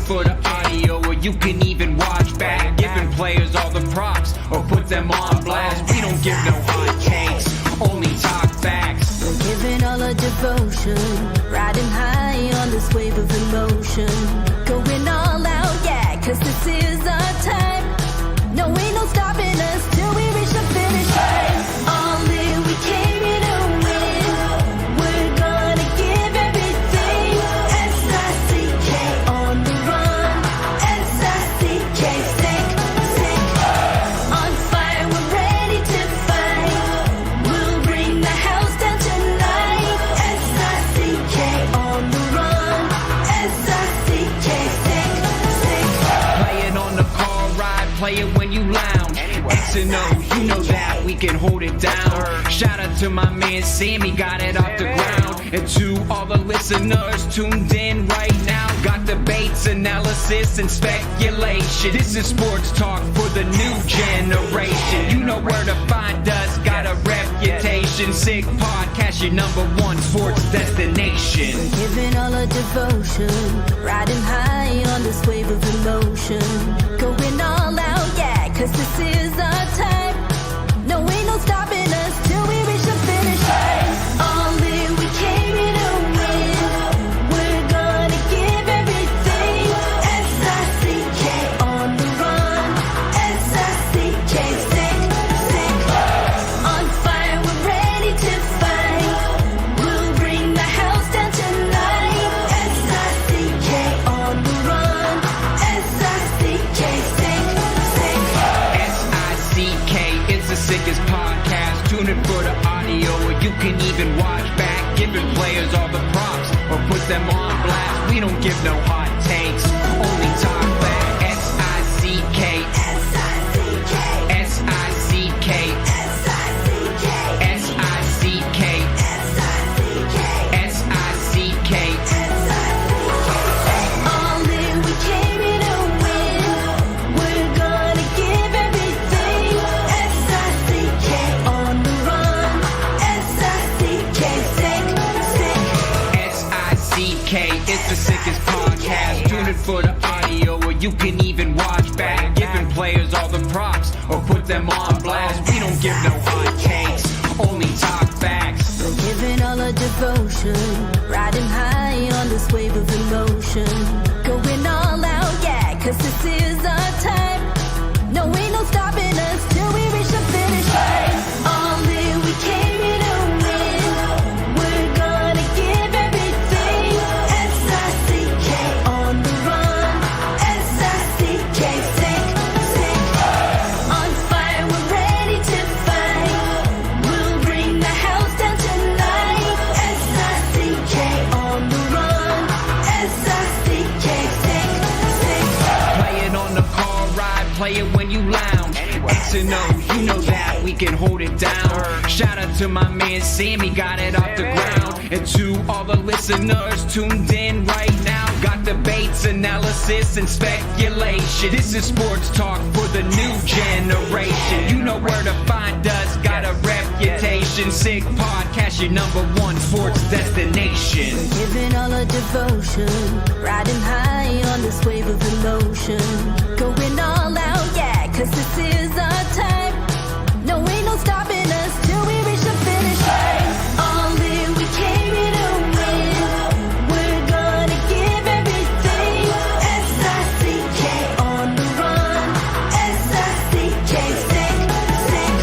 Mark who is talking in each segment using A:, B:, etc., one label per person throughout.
A: for the audio, or you can even watch back. Giving players all the props, or put them on blast. We don't give no hot takes, only talk facts.
B: We're giving all our devotion, riding high on this wave of emotion. Going all out, yeah, cause this is our time. No, ain't no stopping us till we reach the finish line. All in, we came here to win. We're gonna give everything. S-I-C-K on the run. S-I-C-K, sick, sick. On fire, we're ready to fight. We'll bring the house down tonight. S-I-C-K on the run. S-I-C-K, sick, sick.
A: Playing on the car ride, play it when you lounge. X and O, you know that we can hold it down. Shout out to my man Sammy, got it off the ground. And to all the listeners tuned in right now, got debates, analysis, and speculation. This is sports talk for the new generation. You know where to find us, got a reputation. Sick podcast, your #1 sports destination.
B: Giving all our devotion, riding high on this wave of emotion. Going all out, yeah, cause this is our time. No, ain't no stopping us till we reach the finish line. All in, we came here to win. We're gonna give everything. S-I-C-K on the run. S-I-C-K, sick, sick. On fire, we're ready to fight. We'll bring the house down tonight. S-I-C-K on the run. S-I-C-K, sick, sick.
A: S-I-C-K, it's the sickest podcast. Tune in for the audio, or you can even watch back. Giving players all the props, or put them on blast. We don't give no hot takes, only talk back. S-I-C-K, S-I-C-K, S-I-C-K, S-I-C-K, S-I-C-K, S-I-C-K, S-I-C-K.
B: All in, we came here to win. We're gonna give everything. S-I-C-K on the run. S-I-C-K, sick, sick.
A: S-I-C-K, it's the sickest podcast. Tune in for the audio, or you can even watch back. Giving players all the props, or put them on blast. We don't give no hot takes, only talk facts.
B: We're giving all our devotion, riding high on this wave of emotion. Going all out, yeah, cause this is our time. No, ain't no stopping us till we reach the finish line. All in, we came here to win. We're gonna give everything. S-I-C-K on the run. S-I-C-K, sick, sick. On fire, we're ready to fight. We'll bring the house down tonight. S-I-C-K on the run. S-I-C-K, sick, sick.
A: Playing on the car ride, play it when you lounge. X and O, you know that we can hold it down. Shout out to my man Sammy, got it off the ground. And to all the listeners tuned in right now, got debates, analysis, and speculation. This is sports talk for the new generation. You know where to find us, got a reputation. Sick podcast, your #1 sports destination.
B: Giving all our devotion, riding high on this wave of emotion. Going all out, yeah, cause this is our time. No, ain't no stopping us till we reach the finish line. All in, we came here to win. We're gonna give everything. S-I-C-K on the run. S-I-C-K, sick, sick.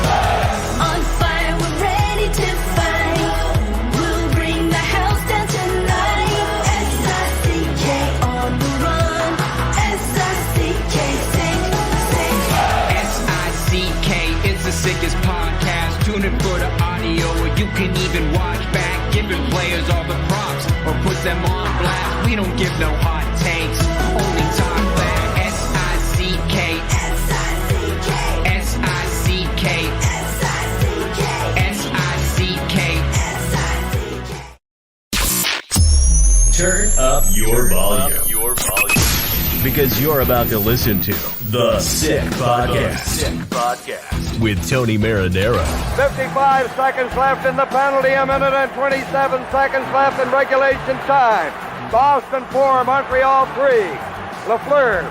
B: On fire, we're ready to fight. We'll bring the house down tonight. S-I-C-K on the run. S-I-C-K, sick, sick.
A: S-I-C-K, it's the sickest podcast. Tune in for the audio, or you can even watch back. Giving players all the props, or put them on blast. We don't give no hot takes, only talk back. S-I-C-K, S-I-C-K, S-I-C-K, S-I-C-K, S-I-C-K, S-I-C-K.
C: Turn up your volume. Because you're about to listen to The Sick Podcast. With Tony Marinaro.
D: 55 seconds left in the penalty, a minute and 27 seconds left in regulation time. Boston 4, Montreal 3. Lafleur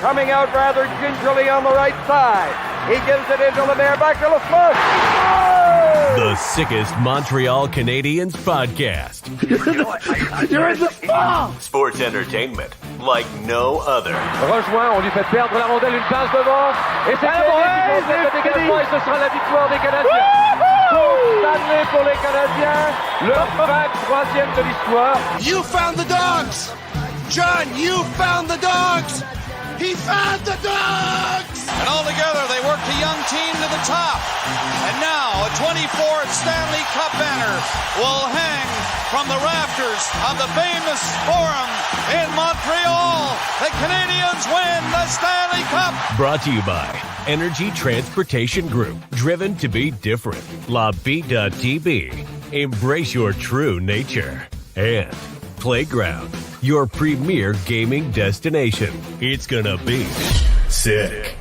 D: coming out rather gingerly on the right side. He gives it into Lemaire, back to Lafleur. Oh!
C: The sickest Montreal Canadiens podcast.
E: You're in the fall!
C: Sports entertainment like no other.
F: Rejoint, on lui fait perdre la rondelle, une passe devant. Et c'est le dégagement et ce sera la victoire des Canadiens. Coupe Stanley pour les Canadiens. Le 23e de l'histoire.
E: You found the dogs! John, you found the dogs! He found the dogs! And all together, they worked a young team to the top. And now, a 24th Stanley Cup banner will hang from the rafters of the famous Forum in Montreal. The Canadiens win the Stanley Cup!
C: Brought to you by Energy Transportation Group. Driven to be different. Tibi. Embrace your true nature. And Playground, your premier gaming destination. It's gonna be sick.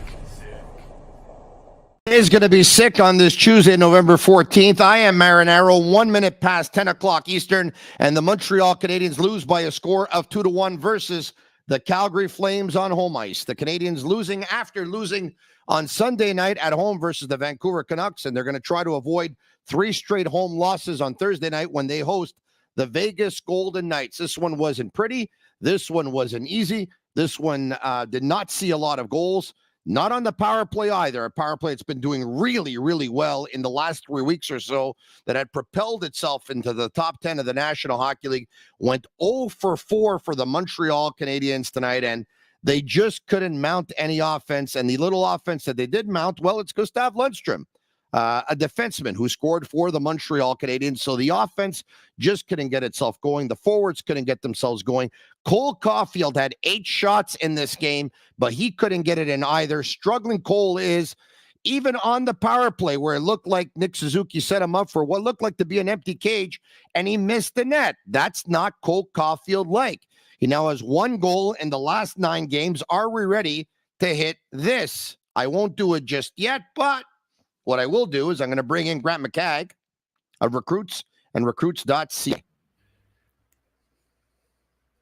G: It is going to be sick on this Tuesday, November 14th. I am Marinaro, 1 minute past 10 o'clock Eastern, and the Montreal Canadiens lose by a score of 2-1 versus the Calgary Flames on home ice. The Canadiens losing after losing on Sunday night at home versus the Vancouver Canucks, and they're going to try to avoid 3 straight home losses on Thursday night when they host the Vegas Golden Knights. This one wasn't pretty. This one wasn't easy. This one did not see a lot of goals. Not on the power play either. A power play that's been doing really, really well in the last 3 weeks or so, that had propelled itself into the top 10 of the National Hockey League, went 0 for 4 for the Montreal Canadiens tonight, and they just couldn't mount any offense. And the little offense that they did mount, well, it's Gustav Lundstrom, a defenseman who scored for the Montreal Canadiens. So the offense just couldn't get itself going. The forwards couldn't get themselves going. Cole Caufield had 8 shots in this game, but he couldn't get it in either. Struggling Cole is, even on the power play where it looked like Nick Suzuki set him up for what looked like to be an empty cage, and he missed the net. That's not Cole Caufield like. He now has 1 goal in the last 9 games. Are we ready to hit this? I won't do it just yet, but what I will do is I'm going to bring in Grant McCagg of Recruits and Recruits.ca.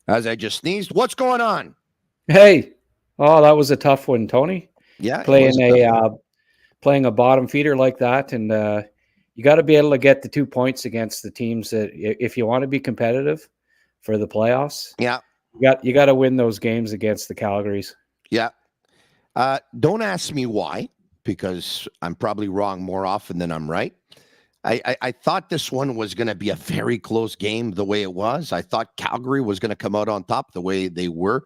G: As I just sneezed, what's going on?
H: Hey, oh, that was a tough one, Tony.
G: Yeah,
H: playing a bottom feeder like that, and you got to be able to get the 2 points against the teams that, if you want to be competitive for the playoffs.
G: Yeah,
H: you got to win those games against the Calgarys.
G: Yeah. Don't ask me why, because I'm probably wrong more often than I'm right. I thought this one was going to be a very close game the way it was. I thought Calgary was going to come out on top the way they were.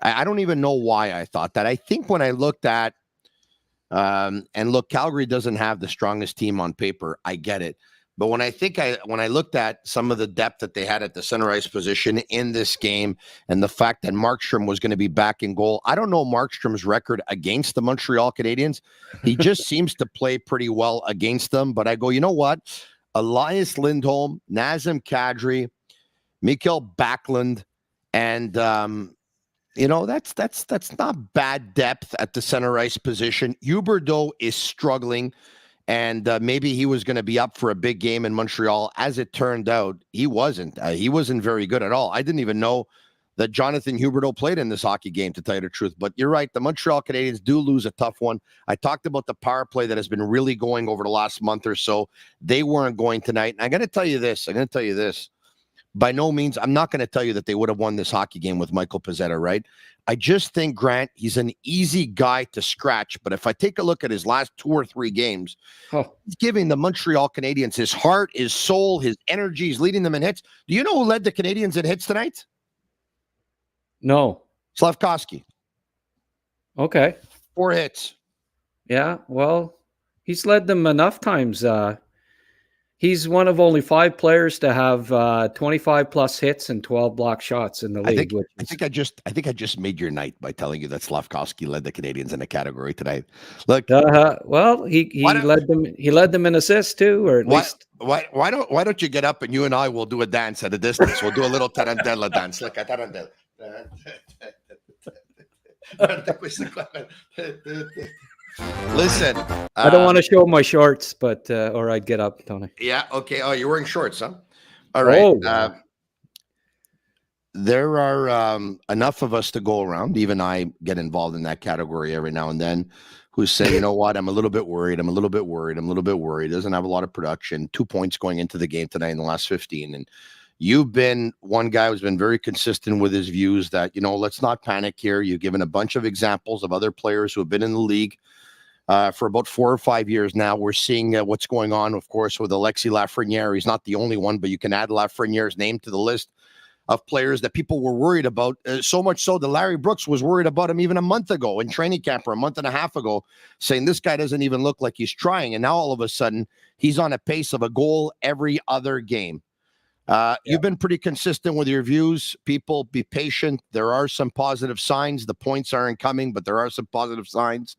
G: I don't even know why I thought that. I think when I looked at, Calgary doesn't have the strongest team on paper. I get it. But when I looked at some of the depth that they had at the center ice position in this game, and the fact that Markstrom was going to be back in goal, I don't know Markstrom's record against the Montreal Canadiens. He just seems to play pretty well against them. But I go, you know what? Elias Lindholm, Nazem Kadri, Mikael Backlund, and that's not bad depth at the center ice position. Huberdeau is struggling. And maybe he was going to be up for a big game in Montreal. As it turned out, he wasn't. He wasn't very good at all. I didn't even know that Jonathan Huberdeau played in this hockey game, to tell you the truth. But you're right. The Montreal Canadiens do lose a tough one. I talked about the power play that has been really going over the last month or so. They weren't going tonight. And I'm going to tell you this. By no means, I'm not going to tell you that they would have won this hockey game with Michael Pezzetta, right? I just think, Grant, he's an easy guy to scratch. But if I take a look at his last 2 or 3 games, he's giving the Montreal Canadiens his heart, his soul, his energy. He's leading them in hits. Do you know who led the Canadiens in hits tonight?
H: No.
G: Slafkovsky.
H: Okay.
G: 4 hits.
H: Yeah, well, he's led them enough times. He's one of only 5 players to have 25 plus hits and 12 block shots in the league.
G: I think I just made your night by telling you that Slafkovsky led the Canadiens in a category tonight. Look,
H: well, he led them. He led them in assists too, or at least.
G: Why don't you get up and you and I will do a dance at a distance? We'll do a little tarantella dance. Look at tarantella. Listen,
H: I don't want to show my shorts, but or I'd get up, Tony.
G: Yeah. Okay. Oh, you're wearing shorts, huh? All right. there are enough of us to go around. Even I get involved in that category every now and then, who say, you know what, I'm a little bit worried. I'm a little bit worried. Doesn't have a lot of production. 2 points going into the game tonight in the last 15. And you've been one guy who's been very consistent with his views that, let's not panic here. You've given a bunch of examples of other players who have been in the league for about 4 or 5 years now. We're seeing what's going on, of course, with Alexis Lafreniere. He's not the only one, but you can add Lafreniere's name to the list of players that people were worried about, so much so that Larry Brooks was worried about him even a month ago in training camp, or a month and a half ago, saying this guy doesn't even look like he's trying. And now all of a sudden, he's on a pace of a goal every other game. You've been pretty consistent with your views. People, be patient. There are some positive signs. The points aren't coming, but there are some positive signs.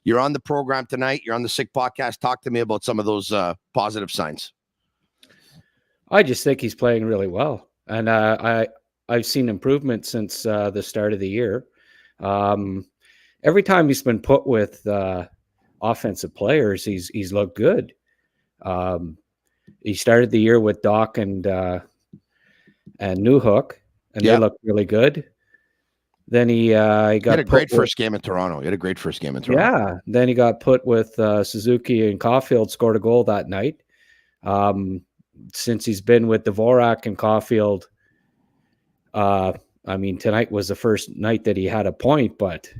G: You're on the program tonight. You're on the Sick Podcast. Talk to me about some of those positive signs.
H: I just think he's playing really well. And I've seen improvement since the start of the year. Every time he's been put with offensive players, he's looked good. He started the year with Dach and Newhook, and they looked really good. Then he had
G: a great first game in Toronto.
H: Yeah. Then he got put with Suzuki, and Caufield scored a goal that night. Since he's been with Dvorak and Caufield, tonight was the first night that he had a point, but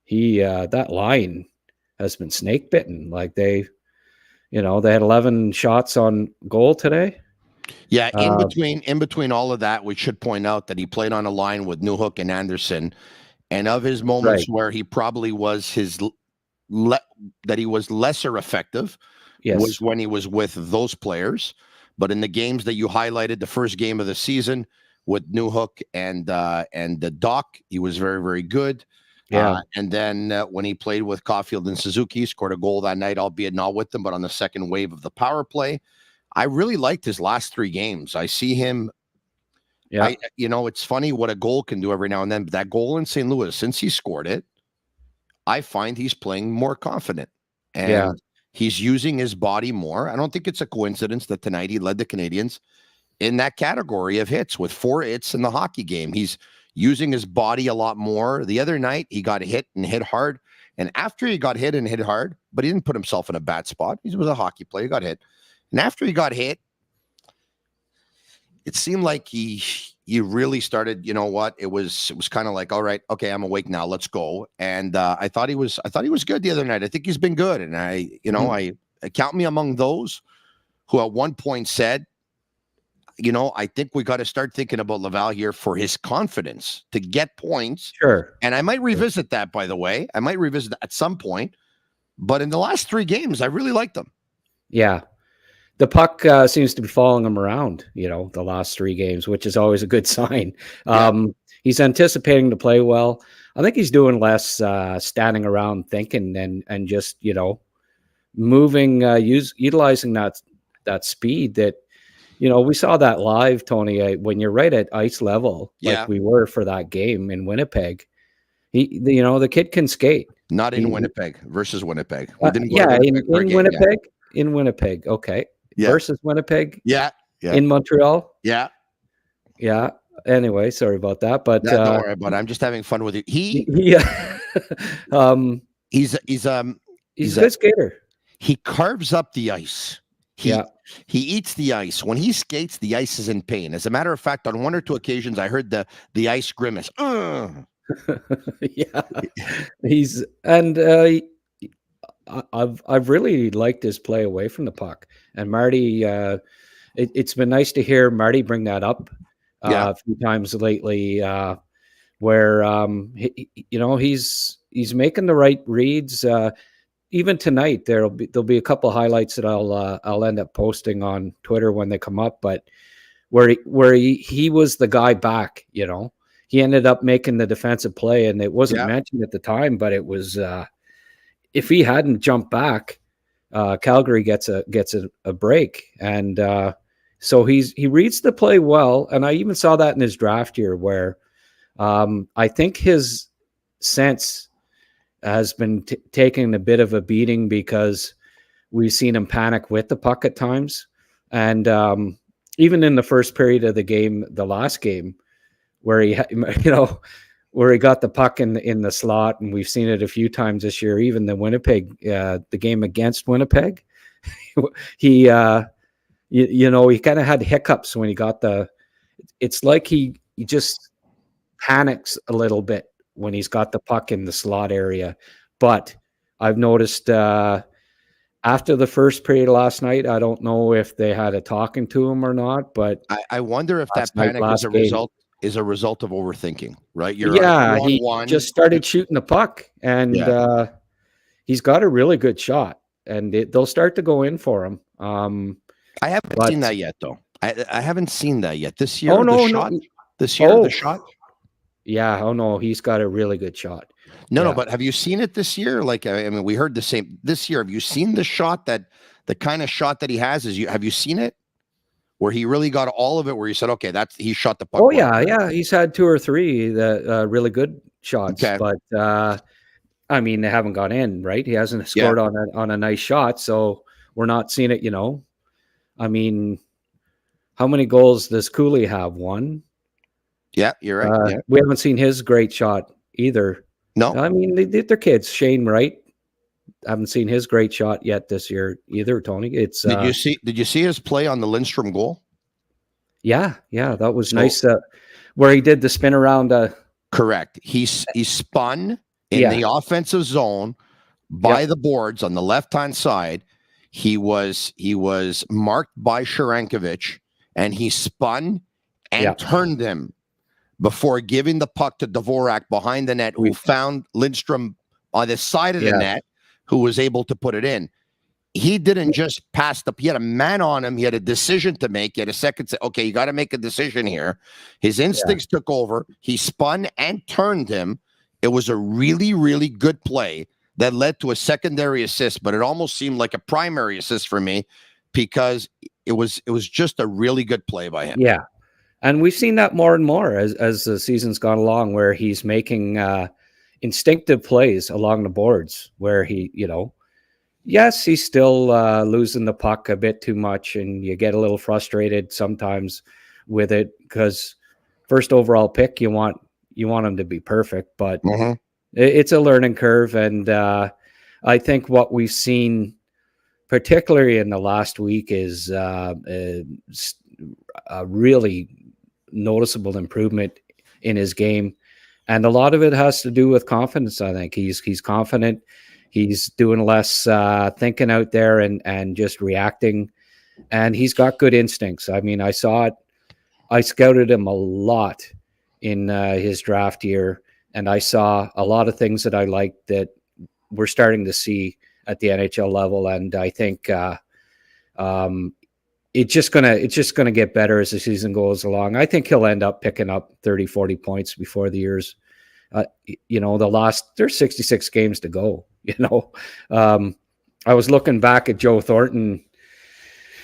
H: that line has been snake bitten. Like they had 11 shots on goal today.
G: Yeah, in between all of that, we should point out that he played on a line with Newhook and Anderson, and of his moments where he probably was that he was lesser effective, was when he was with those players. But in the games that you highlighted, the first game of the season with Newhook and the Dach, he was very, very good. Yeah. And then when he played with Caufield and Suzuki, he scored a goal that night, albeit not with them, but on the second wave of the power play. I really liked his last 3 games. I see him. Yeah. It's funny what a goal can do every now and then. But that goal in St. Louis, since he scored it, I find he's playing more confident. And he's using his body more. I don't think it's a coincidence that tonight he led the Canadiens in that category of hits with 4 hits in the hockey game. He's using his body a lot more. The other night, he got hit and hit hard. And after he got hit and hit hard, but he didn't put himself in a bad spot. He was a hockey player. He got hit. And after he got hit, it seemed like he really started, it was kind of like, all right, okay, I'm awake now. Let's go. And I thought he was good the other night. I think he's been good. And I count me among those who at one point said, I think we got to start thinking about Laval here for his confidence to get points.
H: Sure.
G: And I might revisit that, by the way. I might revisit that at some point. But in the last 3 games, I really liked them.
H: Yeah. The puck seems to be following him around, the last 3 games, which is always a good sign. He's anticipating to play well. I think he's doing less standing around thinking and just, moving, utilizing that speed that, we saw that live, Tony, when you're right at ice level, like we were for that game in Winnipeg. The kid can skate.
G: Not in Winnipeg versus Winnipeg.
H: In Winnipeg. In Winnipeg, okay. Yeah. Versus Winnipeg.
G: Yeah.
H: In Montreal.
G: Yeah.
H: Yeah. Anyway, sorry about that, but
G: don't worry about it. I'm just having fun with you. He's
H: a good skater.
G: He carves up the ice. He eats the ice. When he skates, the ice is in pain. As a matter of fact, on 1 or 2 occasions, I heard the ice grimace.
H: I've really liked his play away from the puck. And Marty, it's been nice to hear Marty bring that up a few times lately, where he's making the right reads. Even tonight, there'll be a couple of highlights that I'll end up posting on Twitter when they come up. But where he was the guy back, he ended up making the defensive play, and it wasn't mentioned at the time, but it was. If he hadn't jumped back, Calgary gets a break, and so he reads the play well. And I even saw that in his draft year, where I think his sense has been taking a bit of a beating because we've seen him panic with the puck at times, and even in the first period of the game, the last game, where he, you know, where he got the puck in the slot, and we've seen it a few times this year. Even the Winnipeg, the game against Winnipeg, he, you know, he kind of had hiccups when he got the. It's like he just panics a little bit when he's got the puck in the slot area. But I've noticed after the first period last night, I don't know if they had a talking to him or not, but
G: I wonder if that panic is a result of overthinking, right?
H: He just started shooting the puck, and he's got a really good shot, and they'll start to go in for him.
G: I haven't seen that yet, though. I haven't seen that yet. This year, the shot.
H: Yeah. Oh no, he's got a really good shot.
G: No, but have you seen it this year? Like, I mean, we heard the same this year. Have you seen the shot the kind of shot that he has? Have you seen it? Where he really got all of it, where he said, okay, he shot the puck.
H: Oh, yeah. He's had 2 or 3 that really good shots, but I mean, they haven't gone in, right? He hasn't scored on a nice shot, so we're not seeing it, you know. I mean, how many goals does Cooley have? 1?
G: Yeah, you're right.
H: We haven't seen his great shot either.
G: No.
H: I mean, they're kids. Shane Wright, haven't seen his great shot yet this year either, Tony. It's did you see his play on the Lindstrom goal? Yeah, that was nice. Where he did the spin around.
G: Correct. He spun in the offensive zone by the boards on the left-hand side. He was marked by Sharankovich, and he spun and turned him before giving the puck to Dvorak behind the net, who found Lindstrom on the side of the net, who was able to put it in. He didn't just pass he had a man on him. He had a decision to make. He had a second. Okay, you got to make a decision here. His instincts took over. He spun and turned him. It was a really, really good play that led to a secondary assist, but it almost seemed like a primary assist for me because it was just a really good play by him.
H: Yeah. And we've seen that more and more as the season's gone along, where he's making instinctive plays along the boards where he, you know, yes, he's still losing the puck a bit too much, and you get a little frustrated sometimes with it because first overall pick, you want him to be perfect, but it's a learning curve. And I think what we've seen, particularly in the last week, is a really noticeable improvement in his game. And a lot of it has to do with confidence. I think he's confident. He's doing less thinking out there and just reacting. And he's got good instincts. I mean, I saw it. I scouted him a lot in his draft year, and I saw a lot of things that I liked that we're starting to see at the NHL level. And I think it's just gonna get better as the season goes along. I think he'll end up picking up 30, 40 points before the year's. You know, there's 66 games to go. You know, I was looking back at Joe Thornton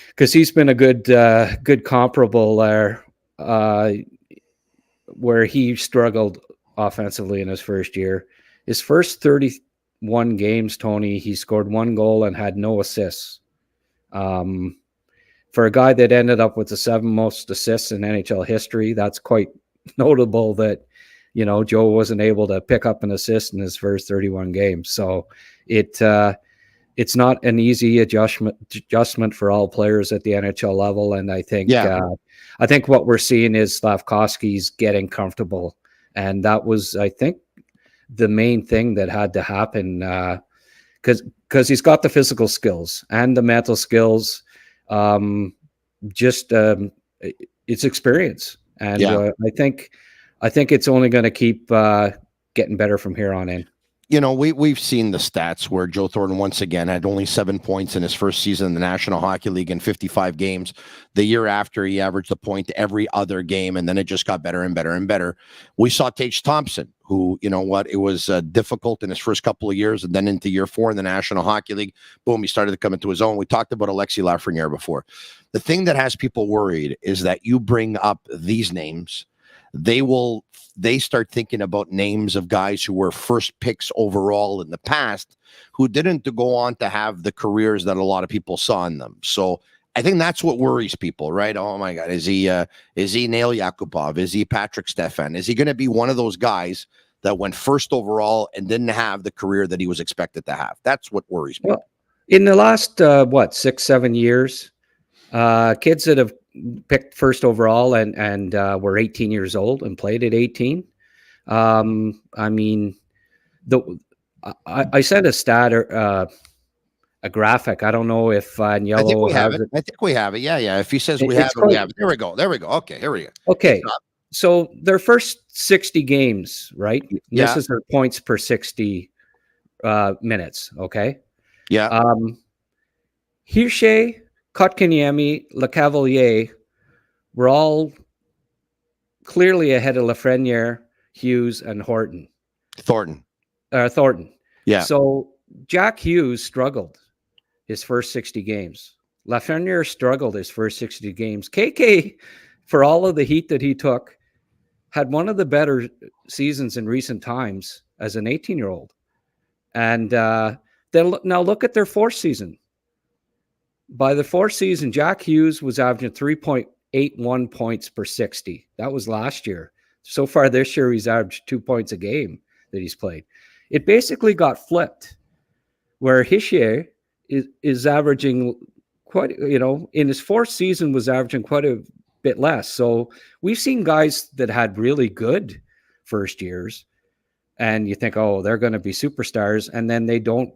H: because he's been a good comparable there, where he struggled offensively in his first year. His first 31 games, Tony, he scored 1 goal and had no assists. For a guy that ended up with the 7th most assists in NHL history, that's quite notable that, you know, Joe wasn't able to pick up an assist in his first 31 games. So it's not an easy adjustment for all players at the NHL level. And I think what we're seeing is Slafkovsky's getting comfortable. And that was, I think, the main thing that had to happen because he's got the physical skills and the mental skills. It's experience. And I think it's only going to keep getting better from here on in.
G: You know, we've seen the stats where Joe Thornton once again had only 7 points in his first season in the National Hockey League in 55 games. The year after, he averaged a point every other game, and then it just got better and better and better. We saw Tage Thompson, who, you know what, it was difficult in his first couple of years, and then into year 4 in the National Hockey League, boom, he started to come into his own. We talked about Alexis Lafreniere before. The thing that has people worried is that you bring up these names, they start thinking about names of guys who were first picks overall in the past who didn't go on to have the careers that a lot of people saw in them. So I think that's what worries people, right? Oh my God, is he Nail Yakupov? Is he Patrick Stefan? Is he going to be one of those guys that went first overall and didn't have the career that he was expected to have? That's what worries me.
H: Well, in the last 6-7 years, kids that have picked first overall and were 18 years old and played at 18. I mean, I sent a stat or a graphic. I don't know if Yellow
G: I think we have
H: has
G: it. I think we have it. Yeah. If he says we have it, we have it. There we go. Okay, here we go.
H: Okay. So their first 60 games, right?
G: Yeah.
H: This is their points per 60 minutes. Okay.
G: Yeah.
H: Hirsche, Kotkaniemi, Lecavalier were all clearly ahead of Lafreniere, Hughes, and Thornton.
G: Yeah.
H: So Jack Hughes struggled his first 60 games. Lafreniere struggled his first 60 games. KK, for all of the heat that he took, had one of the better seasons in recent times as an 18-year-old. And then now look at their fourth season. By the fourth season, Jack Hughes was averaging 3.81 points per 60. That was last year. So far this year, he's averaged 2 points a game that he's played. It basically got flipped, where Hirsche is averaging quite, in his fourth season was averaging quite a bit less. So we've seen guys that had really good first years, and you think, oh, they're going to be superstars, and then they don't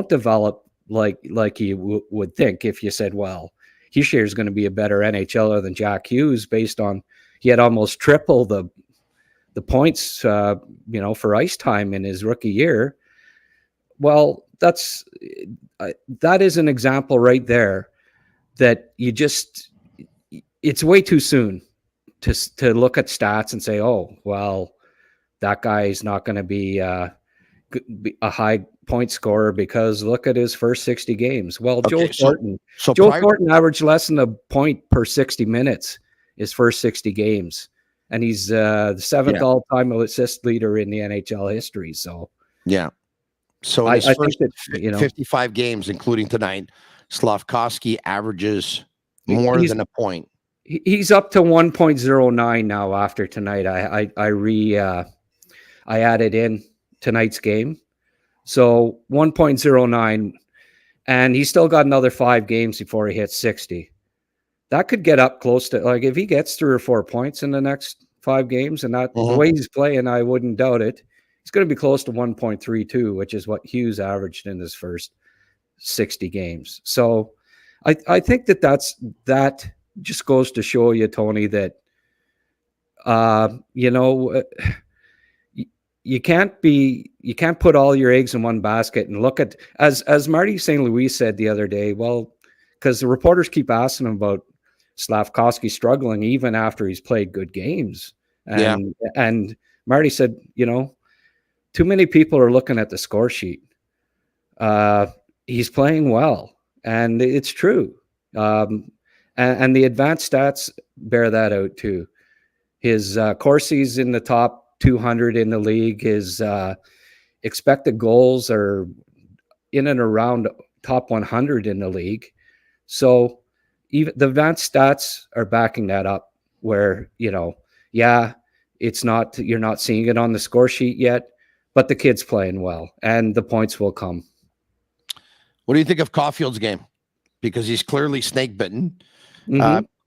H: develop like you would think if you said, well, Hirsche is going to be a better NHLer than Jack Hughes based on he had almost triple the points, for ice time in his rookie year. Well, that is an example right there that it's way too soon to look at stats and say, oh, well, that guy is not going to be a high point scorer because look at his first 60 games. Well,
G: Okay,
H: Joe Thornton averaged less than a point per 60 minutes his first 60 games. And he's the seventh all-time assist leader in the NHL history. So,
G: yeah. So in his first 55 games, including tonight, Slafkovsky averages more than a point.
H: He's up to 1.09 now after tonight. I added in tonight's game. So 1.09, and he's still got another 5 games before he hits 60. That could get up close to, like, if he gets 3 or 4 points in the next 5 games, and that the way he's playing, I wouldn't doubt it. He's going to be close to 1.32, which is what Hughes averaged in his first 60 games. So I think that just goes to show you, Tony, that you can't put all your eggs in one basket and look at, as Marty St. Louis said the other day, well, because the reporters keep asking him about Slafkovsky struggling even after he's played good games. And Marty said, too many people are looking at the score sheet. He's playing well, and it's true. And the advanced stats bear that out too. His Corsi's in the top 200 in the league. His expected goals are in and around top 100 in the league. So even the advanced stats are backing that up, where, it's not, you're not seeing it on the score sheet yet, but the kid's playing well and the points will come.
G: What do you think of Caufield's game? Because he's clearly snake bitten.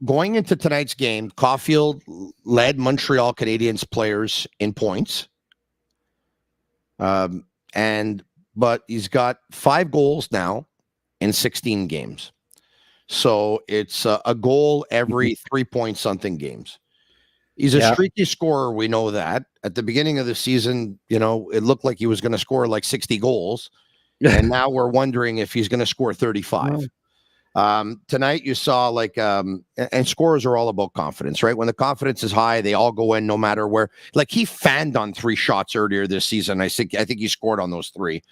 G: Going into tonight's game, Caufield led Montreal Canadiens players in points. But he's got 5 goals now in 16 games. So it's a goal every 3-point-something games. He's a streaky scorer. We know that. At the beginning of the season, it looked like he was going to score like 60 goals. And now we're wondering if he's going to score 35. Tonight you saw and scorers are all about confidence, right? When the confidence is high, they all go in no matter where. Like, he fanned on 3 shots earlier this season. I think he scored on those 3.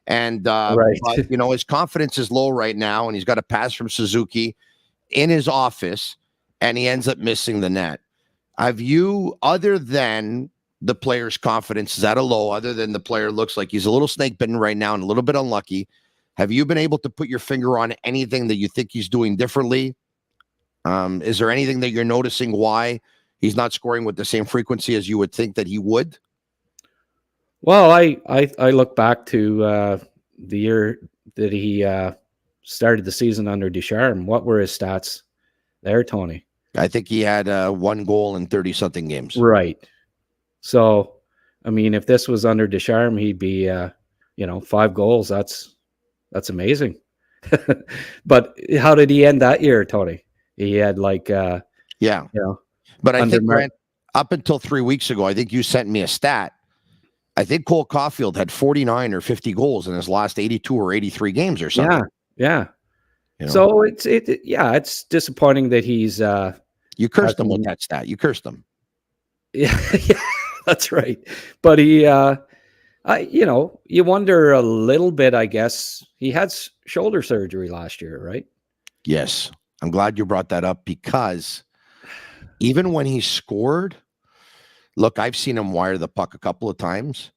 G: And, but, his confidence is low right now, and he's got a pass from Suzuki in his office, and he ends up missing the net. Have you, other than the player's confidence is at a low, other than the player looks like he's a little snake bitten right now and a little bit unlucky, Have you been able to put your finger on anything that you think he's doing differently? Is there anything that you're noticing why he's not scoring with the same frequency as you would think that he would?
H: Well, I look back to the year that he started the season under Ducharme. What were his stats there, Tony?
G: I think he had 1 goal in 30-something games.
H: Right. So, I mean, if this was under Ducharme, he'd be, 5 goals. That's amazing. But how did he end that year, Tony? He had like,
G: But I think, Grant, up until 3 weeks ago, I think you sent me a stat. I think Cole Caufield had 49 or 50 goals in his last 82 or 83 games or something.
H: Yeah. So it's disappointing that he's
G: you cursed him with that stat. You cursed him.
H: Yeah, that's right. But he you wonder a little bit, I guess. He had shoulder surgery last year, right?
G: Yes. I'm glad you brought that up because even when he scored, look, I've seen him wire the puck a couple of times,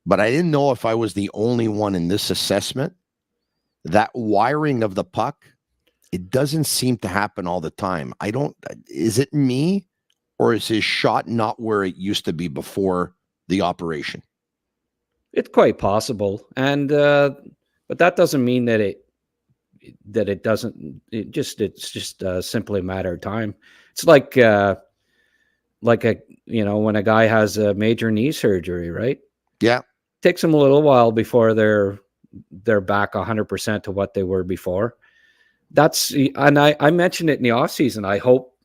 G: but I didn't know if I was the only one in this assessment. That wiring of the puck, it doesn't seem to happen all the time. Is it me or is his shot not where it used to be before the operation?
H: It's quite possible. And, but that doesn't mean that it doesn't, it's just simply a matter of time. It's like when a guy has a major knee surgery, right? Yeah. It takes them a little while before they're back 100% to what they were before. And I mentioned it in the off season. I hope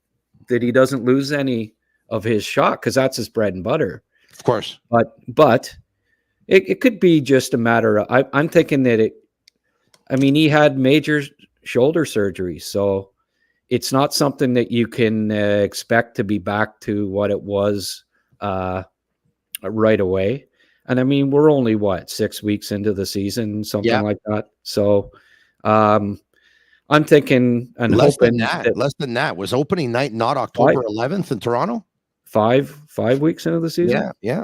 H: that he doesn't lose any of his shot because that's his bread and butter.
G: Of course.
H: But it could be just a matter of, I'm thinking that he had major shoulder surgery. So it's not something that you can expect to be back to what it was right away. And I mean, we're only 6 weeks into the season, something like that. So I'm thinking and
G: less
H: hoping
G: less than that. Was opening night not October 11th in Toronto?
H: 5 weeks into the season.
G: Yeah.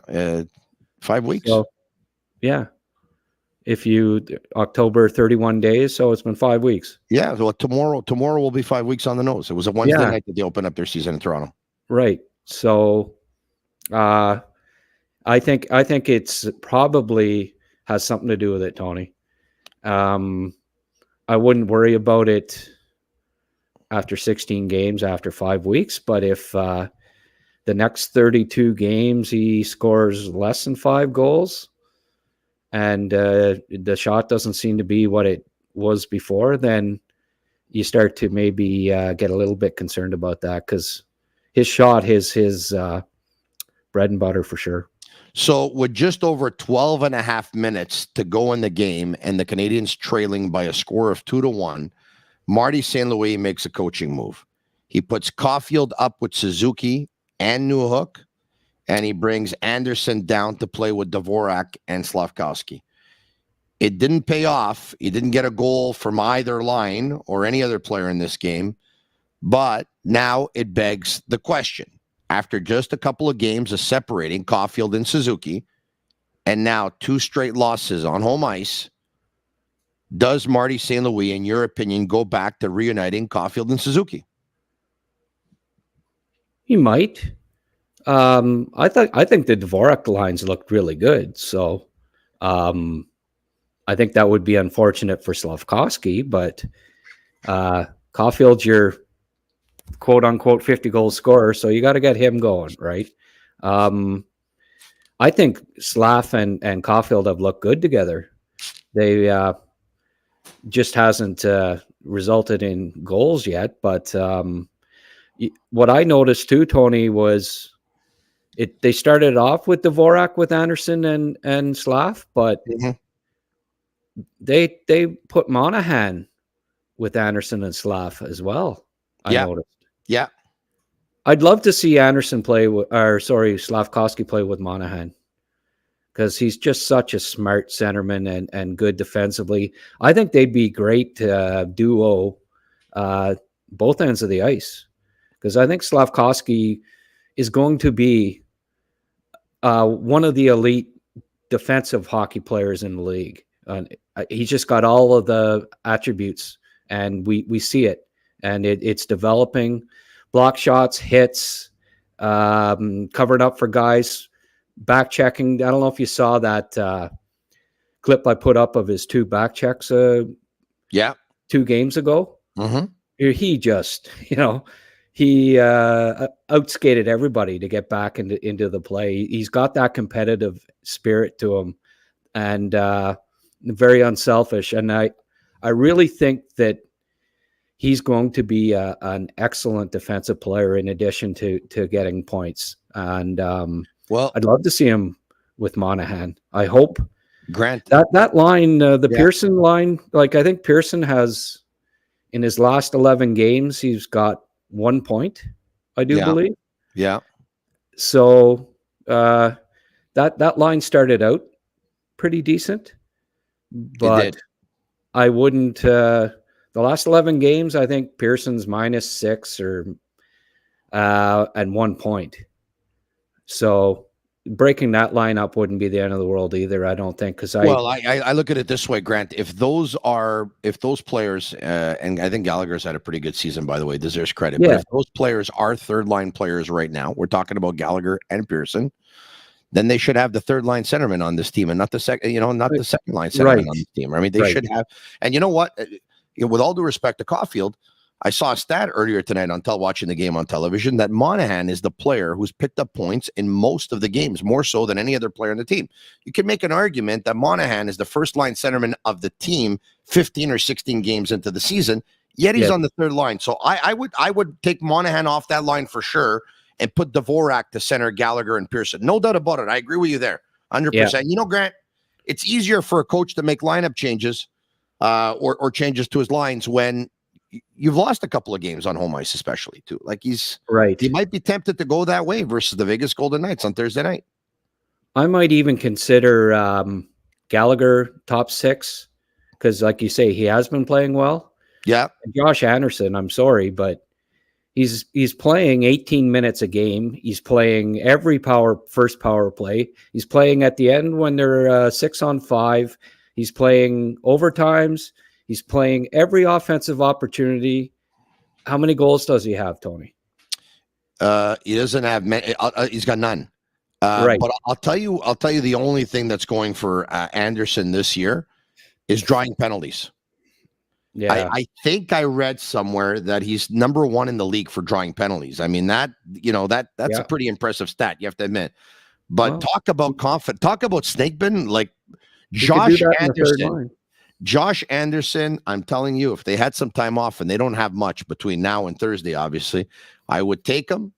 G: 5 weeks.
H: So, yeah. If you October 31 days, so it's been 5 weeks.
G: Yeah. Well, tomorrow will be 5 weeks on the nose. It was a Wednesday night that they opened up their season in Toronto.
H: Right. So, I think it's probably has something to do with it, Tony. I wouldn't worry about it after 16 games, after 5 weeks. But if the next 32 games he scores less than 5 goals and the shot doesn't seem to be what it was before, then you start to maybe get a little bit concerned about that because his shot is his bread and butter for sure.
G: So with just over 12 and a half minutes to go in the game and the Canadiens trailing by a score of 2-1, Marty St. makes a coaching move. He puts Caufield up with Suzuki and Newhook, and he brings Anderson down to play with Dvorak and Slafkovsky. It didn't pay off. He didn't get a goal from either line or any other player in this game, but now it begs the question. After just a couple of games of separating Caufield and Suzuki, and now 2 straight losses on home ice, does Marty St. Louis, in your opinion, go back to reuniting Caufield and Suzuki?
H: He might. I think the Dvorak lines looked really good. So I think that would be unfortunate for Slafkovsky, but Caufield's your quote unquote 50 goal scorer, so you got to get him going, right? I think Slaf and Caufield have looked good together. They just hasn't resulted in goals yet, but what I noticed too, Tony, was they started off with Dvorak with Anderson and Slaf, but they put Monahan with Anderson and Slaf as well. I noticed.
G: Yeah.
H: I'd love to see Anderson Slafkovsky play with Monahan because he's just such a smart centerman and good defensively. I think they'd be great duo both ends of the ice because I think Slafkovsky is going to be one of the elite defensive hockey players in the league. He's just got all of the attributes, and we see it, and it's developing. Block shots, hits, covering up for guys, back checking. I don't know if you saw that clip I put up of his 2 back checks 2 games ago.
G: Mm-hmm.
H: He just, he outskated everybody to get back into the play. He's got that competitive spirit to him, and very unselfish. And I really think that he's going to be an excellent defensive player in addition to getting points. And I'd love to see him with Monahan. I hope
G: Grant
H: that line, Pearson line, like I think Pearson has in his last 11 games, he's got 1 point, I do believe.
G: Yeah.
H: So that line started out pretty decent, but I wouldn't. The last 11 games, I think Pearson's -6 or and 1 point. So breaking that line up wouldn't be the end of the world either, I don't think. Because
G: I look at it this way, Grant. If those players, and I think Gallagher's had a pretty good season, by the way, deserves credit.
H: Yeah.
G: But if those players are third line players right now, we're talking about Gallagher and Pearson, then they should have the third line centerman on this team and not the second, not the second line centerman on this team. I mean, they should have. And you know what? With all due respect to Caufield, I saw a stat earlier tonight watching the game on television that Monahan is the player who's picked up points in most of the games, more so than any other player on the team. You can make an argument that Monahan is the first line centerman of the team 15 or 16 games into the season, yet he's on the third line. So I would take Monahan off that line for sure and put Dvorak to center Gallagher and Pearson. No doubt about it. I agree with you there, 100%. Yeah. Grant, it's easier for a coach to make lineup changes or changes to his lines when you've lost a couple of games on home ice, especially too. Like he might be tempted to go that way versus the Vegas Golden Knights on Thursday night.
H: I might even consider Gallagher top 6 because, like you say, he has been playing well.
G: Yeah,
H: and Josh Anderson, I'm sorry, but he's playing 18 minutes a game. He's playing every first power play. He's playing at the end when they're 6-on-5. He's playing overtimes. He's playing every offensive opportunity. How many goals does he have, Tony?
G: He doesn't have many. He's got none.
H: Right.
G: But I'll tell you the only thing that's going for Anderson this year is drawing penalties.
H: Yeah.
G: I think I read somewhere that he's number 1 in the league for drawing penalties. I mean, that's a pretty impressive stat, you have to admit. But talk about confidence. Talk about snakebin, like Josh Anderson. Josh Anderson, I'm telling you, if they had some time off, and they don't have much between now and Thursday, obviously, I would take him,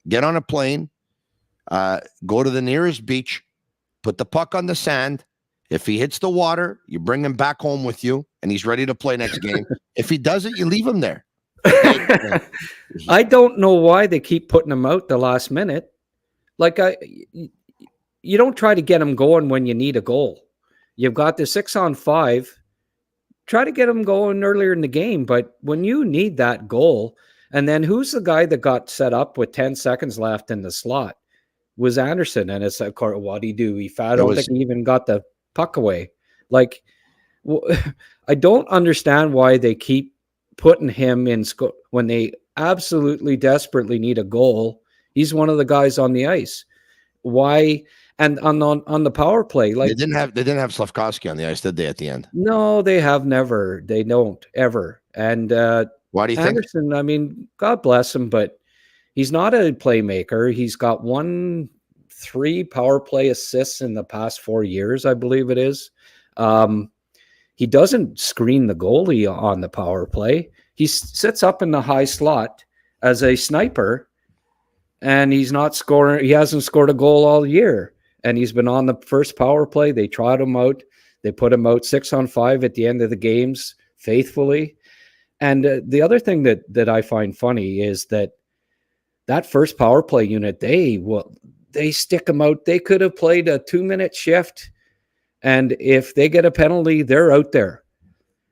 G: get on a plane, go to the nearest beach, put the puck on the sand. If he hits the water, you bring him back home with you, and he's ready to play next game. If he doesn't, you leave him there.
H: I don't know why they keep putting him out the last minute. Like, you don't try to get him going when you need a goal. You've got the 6-on-5. Try to get him going earlier in the game. But when you need that goal, and then who's the guy that got set up with 10 seconds left in the slot? Was Anderson. And it's, of course, what'd he do? I don't think he even got the puck away. Like, I don't understand why they keep putting him in when they absolutely desperately need a goal. He's one of the guys on the ice. Why? And on the power play, like
G: they didn't have Slafkovsky on the ice, did they? At the end,
H: no, they have never. They don't ever. And
G: why do you
H: Anderson?
G: think?
H: I mean, God bless him, but he's not a playmaker. He's got 3 power play assists in the past 4 years, I believe it is. He doesn't screen the goalie on the power play. He sits up in the high slot as a sniper, and he's not scoring. He hasn't scored a goal all year. And he's been on the first power play. They trot him out. They put him out 6-on-5 at the end of the games faithfully. And the other thing that I find funny is that first power play unit, they stick him out. They could have played a 2-minute shift. And if they get a penalty, they're out there.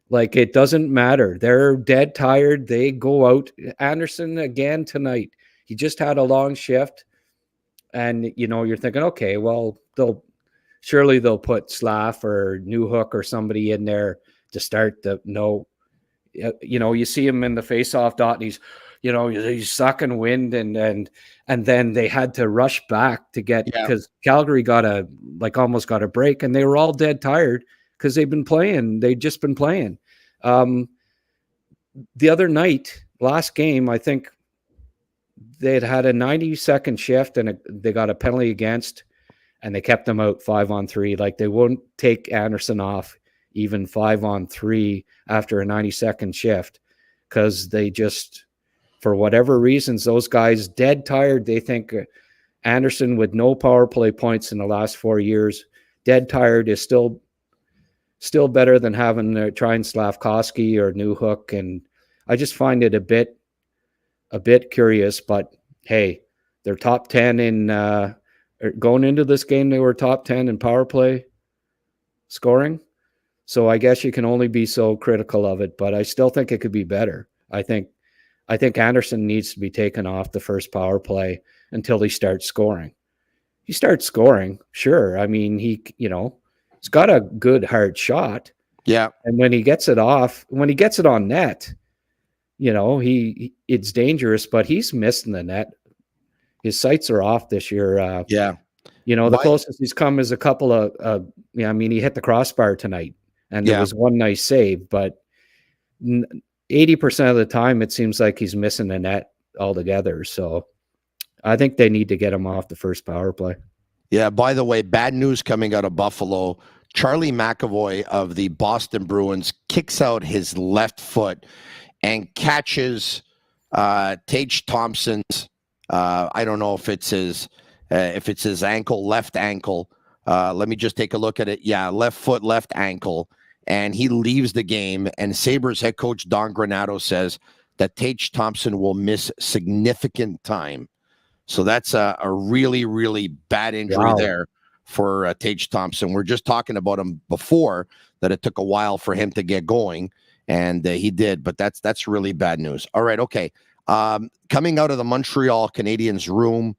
H: Like, it doesn't matter. They're dead tired. They go out. Anderson again tonight. He just had a long shift. And, you're thinking, okay, well, surely they'll put Slav or Newhook or somebody in there to start the you see him in the face-off dot and he's sucking wind and then they had to rush back to get, because Calgary almost got a break, and they were all dead tired because they'd just been playing. The other night, last game, I think they had a 90-second shift and they got a penalty against, and they kept them out 5-on-3. Like, they wouldn't take Anderson off even 5-on-3 after a 90-second shift, because they just, for whatever reasons, those guys dead tired. They think Anderson, with no power play points in the last 4 years, dead tired, is still better than having to try and Slafkovsky or Newhook. And I just find it a bit curious, but hey, they're top 10 in going into this game. They were top 10 in power play scoring. So I guess you can only be so critical of it, but I still think it could be better. I think Anderson needs to be taken off the first power play until he starts scoring. He starts scoring, sure. I mean, he's got a good hard shot.
G: Yeah.
H: And when he gets it on net, it's dangerous, but he's missing the net. His sights are off this year. The closest he's come is a couple of, he hit the crossbar tonight, and there was one nice save, but 80% of the time it seems like he's missing the net altogether. So I think they need to get him off the first power play.
G: Yeah, by the way, bad news coming out of Buffalo. Charlie McAvoy of the Boston Bruins kicks out his left foot and catches Tage Thompson's, I don't know if it's his ankle, left ankle. Let me just take a look at it. Yeah, left foot, left ankle. And he leaves the game. And Sabres head coach Don Granato says that Tage Thompson will miss significant time. So that's a really, really bad injury there for Tage Thompson. We're just talking about him before, that it took a while for him to get going, and he did. But that's really bad news. All right, okay. Coming out of the Montreal Canadiens room,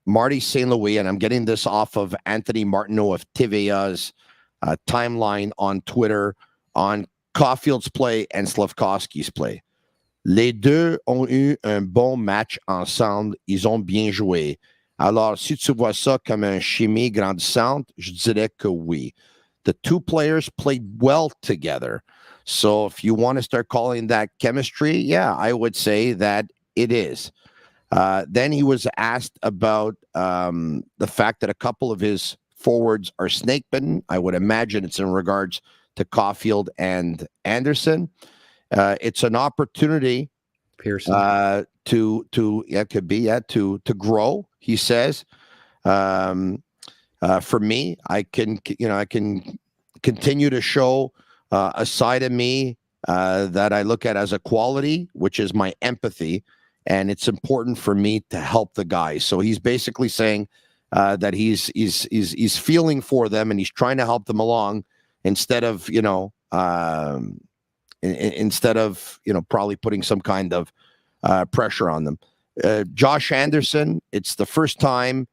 G: Marty St. Louis, and I'm getting this off of Anthony Martineau of TVA's timeline on Twitter on Caufield's play and Slafkovsky's play. Les deux ont eu un bon match ensemble. Ils ont bien joué. Alors, si tu vois ça comme une chimie grandissante, je dirais que oui. The two players played well together. So if you want to start calling that chemistry, yeah, I would say that it is. Then he was asked about the fact that a couple of his forwards are snake bitten. I would imagine it's in regards to Caufield and Anderson. It's an opportunity to grow, he says. For me, I can continue to show a side of me that I look at as a quality, which is my empathy, and it's important for me to help the guys. So he's basically saying that he's feeling for them and he's trying to help them along instead of probably putting some kind of pressure on them. Josh Anderson, it's the first time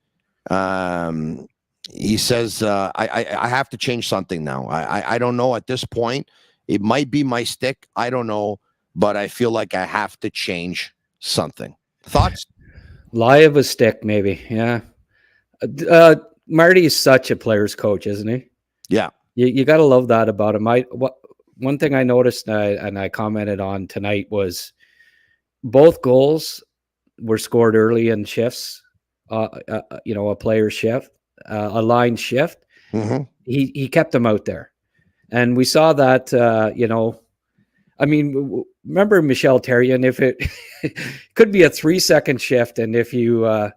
G: he says, I have to change something now. I don't know at this point. It might be my stick. I don't know, but I feel like I have to change something. Thoughts?
H: Lie of a stick, maybe. Yeah. Marty is such a player's coach, isn't he?
G: Yeah.
H: You got to love that about him. One thing I noticed and I commented on tonight was both goals were scored early in shifts, a player shift, a line shift.
G: Mm-hmm.
H: He kept them out there. And we saw that, remember Michel Therrien, if it could be a 3-second shift. And if you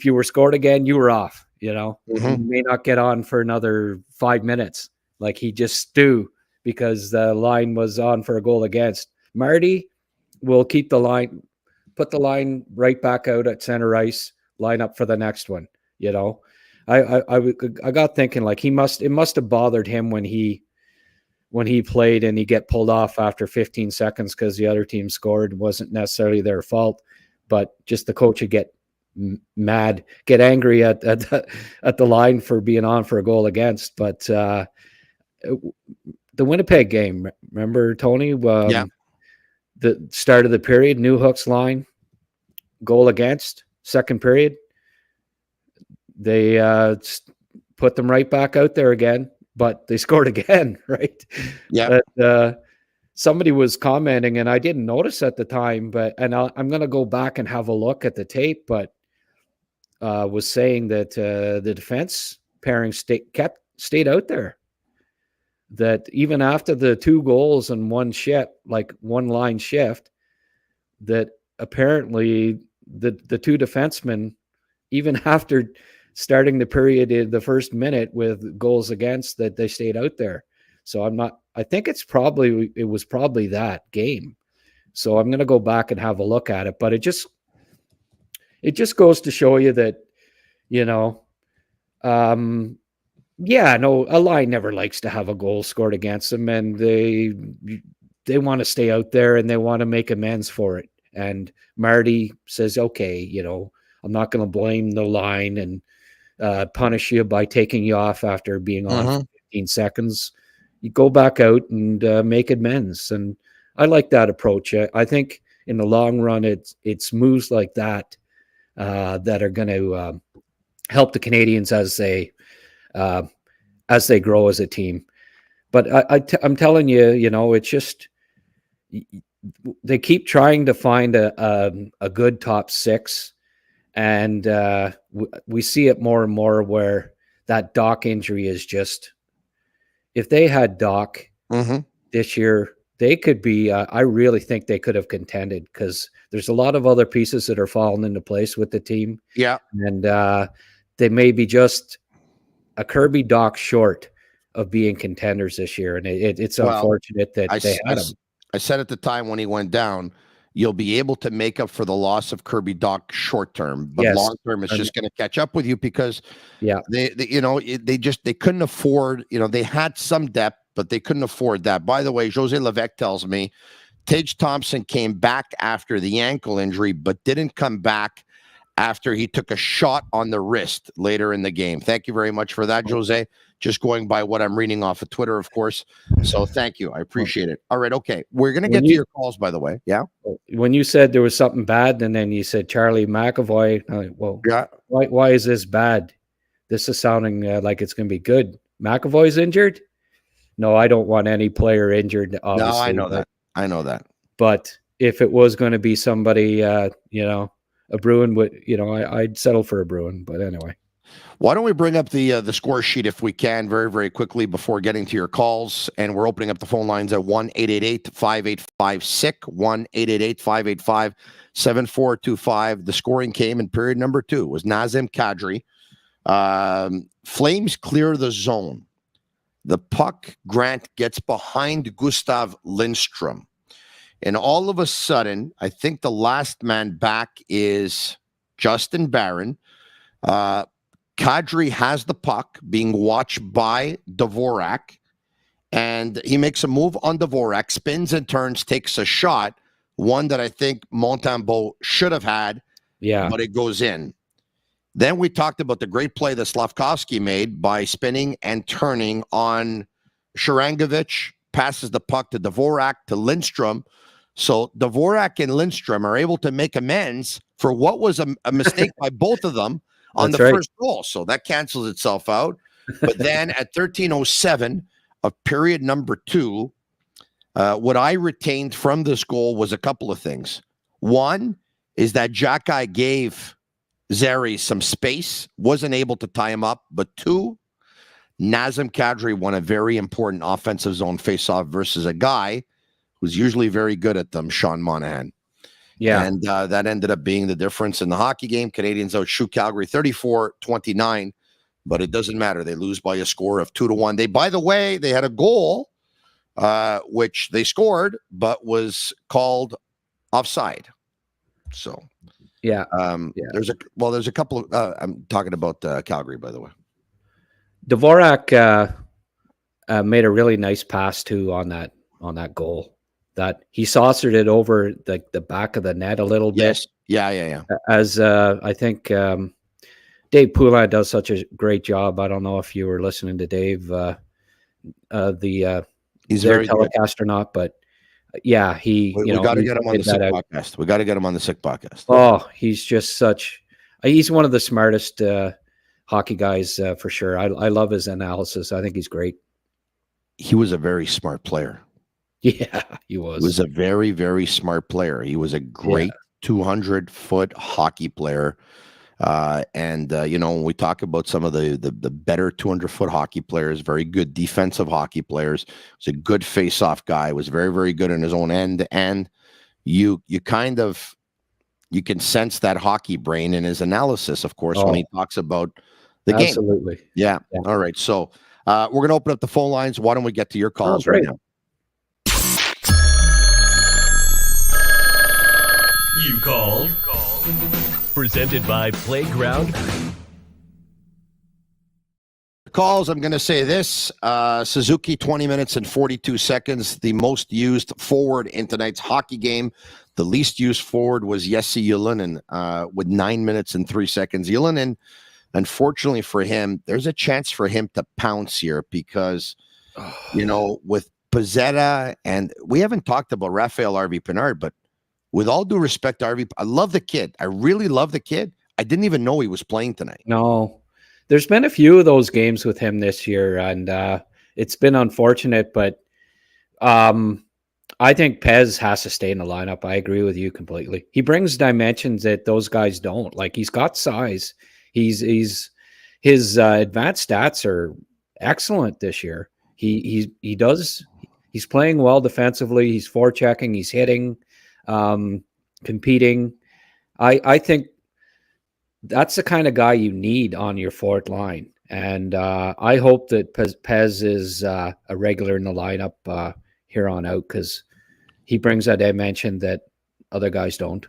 H: were scored again, you were off,
G: Mm-hmm.
H: You may not get on for another 5 minutes. Like he just stew because the line was on for a goal against. Marty will keep the line, put the line right back out at center ice, line up for the next one. I got thinking like it must have bothered him when he played and he get pulled off after 15 seconds because the other team scored. It wasn't necessarily their fault, but just the coach would get mad, get angry at the line for being on for a goal against. But the Winnipeg game, remember, Tony?
G: Yeah.
H: The start of the period, New Hook's line, goal against, second period. They put them right back out there again, but they scored again, right?
G: Yeah.
H: Somebody was commenting, and I didn't notice at the time, I'm going to go back and have a look at the tape, but was saying that the defense pairing stayed out there. That even after the 2 goals and one line shift, that apparently the 2 defensemen, even after starting the period in the first minute with goals against, that they stayed out there. So I think it was probably that game. So I'm going to go back and have a look at it, but it just goes to show you that, a line never likes to have a goal scored against them, and they want to stay out there and they want to make amends for it. And Marty says, okay, I'm not going to blame the line and punish you by taking you off after being on for 15 seconds. You go back out and make amends. And I like that approach. I think in the long run, it's moves like that that are going to help the Canadiens as they grow as a team. But I'm telling you, it's just they keep trying to find a good top 6, and we see it more and more where that Dach injury is just. If they had Dach this year, they could be. I really think they could have contended, because there's a lot of other pieces that are falling into place with the team.
G: Yeah,
H: and they may be just a Kirby Dach short of being contenders this year, and it's unfortunate that they had him.
G: I said at the time when he went down, you'll be able to make up for the loss of Kirby Dach short term, but long term, it's just going to catch up with you, because they couldn't afford. They had some depth, but they couldn't afford that. By the way, Jose Levesque tells me Tage Thompson came back after the ankle injury, but didn't come back after he took a shot on the wrist later in the game. Thank you very much for that, Jose. Just going by what I'm reading off of Twitter, of course. So thank you. I appreciate it. All right. Okay. We're going to get to your calls, by the way. Yeah.
H: When you said there was something bad, and then you said Charlie McAvoy, why is this bad? This is sounding like it's going to be good. McAvoy's injured? No, I don't want any player injured. Obviously,
G: no, I know that. I know that.
H: But if it was going to be somebody, a Bruin would, I'd settle for a Bruin. But anyway.
G: Why don't we bring up the score sheet if we can very, very quickly before getting to your calls? And we're opening up the phone lines at 1-888-5856, 1-888-585-7425. The scoring came in period number 2. It was Nazem Kadri. Flames clear the zone. The puck, Grant, gets behind Gustav Lindstrom. And all of a sudden, I think the last man back is Justin Barron. Kadri has the puck, being watched by Dvorak, and he makes a move on Dvorak, spins and turns, takes a shot, one that I think Montembeault should have had, but it goes in. Then we talked about the great play that Slafkovsky made by spinning and turning on Sharangovich, passes the puck to Dvorak, to Lindstrom. So Dvorak and Lindstrom are able to make amends for what was a mistake by both of them on the first goal. So that cancels itself out. But then at 13:07 of period number 2, what I retained from this goal was a couple of things. One is that Xhekaj gave Zary some space, wasn't able to tie him up. But 2, Nazem Kadri won a very important offensive zone faceoff versus a guy who's usually very good at them, Sean Monahan. Yeah. And that ended up being the difference in the hockey game. Canadiens outshoot Calgary 34-29, but it doesn't matter. They lose by a score of 2-1. By the way, they had a goal, which they scored, but was called offside. So, there's a couple of, I'm talking about Calgary, by the way.
H: Dvorak made a really nice pass too on that goal. that he saucered it over the back of the net a little bit.
G: Yeah.
H: As I think Dave Poulin does such a great job. I don't know if you were listening to Dave,
G: He's very
H: telecast or not, but yeah,
G: we got to get him on the Sick podcast. We got to get him on the Sick podcast.
H: Oh, he's just he's one of the smartest hockey guys for sure. I love his analysis. I think he's great.
G: He was a very smart player.
H: Yeah, he was.
G: He was a very, very smart player. He was a great 200-foot hockey player. When we talk about some of the better 200-foot hockey players, very good defensive hockey players, was a good face-off guy, was very, very good in his own end. And you can sense that hockey brain in his analysis, of course, when he talks about the game.
H: Absolutely.
G: Yeah. All right. So we're going to open up the phone lines. Why don't we get to your calls right now?
C: You called. Presented by Playground.
G: Calls, I'm going to say this. Suzuki, 20 minutes and 42 seconds, the most used forward in tonight's hockey game. The least used forward was Jesse Ylönen with 9 minutes and 3 seconds. Ylönen, unfortunately for him, there's a chance for him to pounce here because, with Pezzetta, and we haven't talked about Raphael Harvey-Pinard, but with all due respect to Harvey, I love the kid. I really love the kid. I didn't even know he was playing tonight.
H: No, there's been a few of those games with him this year, and it's been unfortunate, but I think Pez has to stay in the lineup. I agree with you completely. He brings dimensions that those guys don't. Like, he's got size. His advanced stats are excellent this year. He's playing well defensively. He's forechecking. He's hitting. Competing. I think that's the kind of guy you need on your fourth line. And I hope that Pez is a regular in the lineup here on out because he brings that dimension that other guys don't.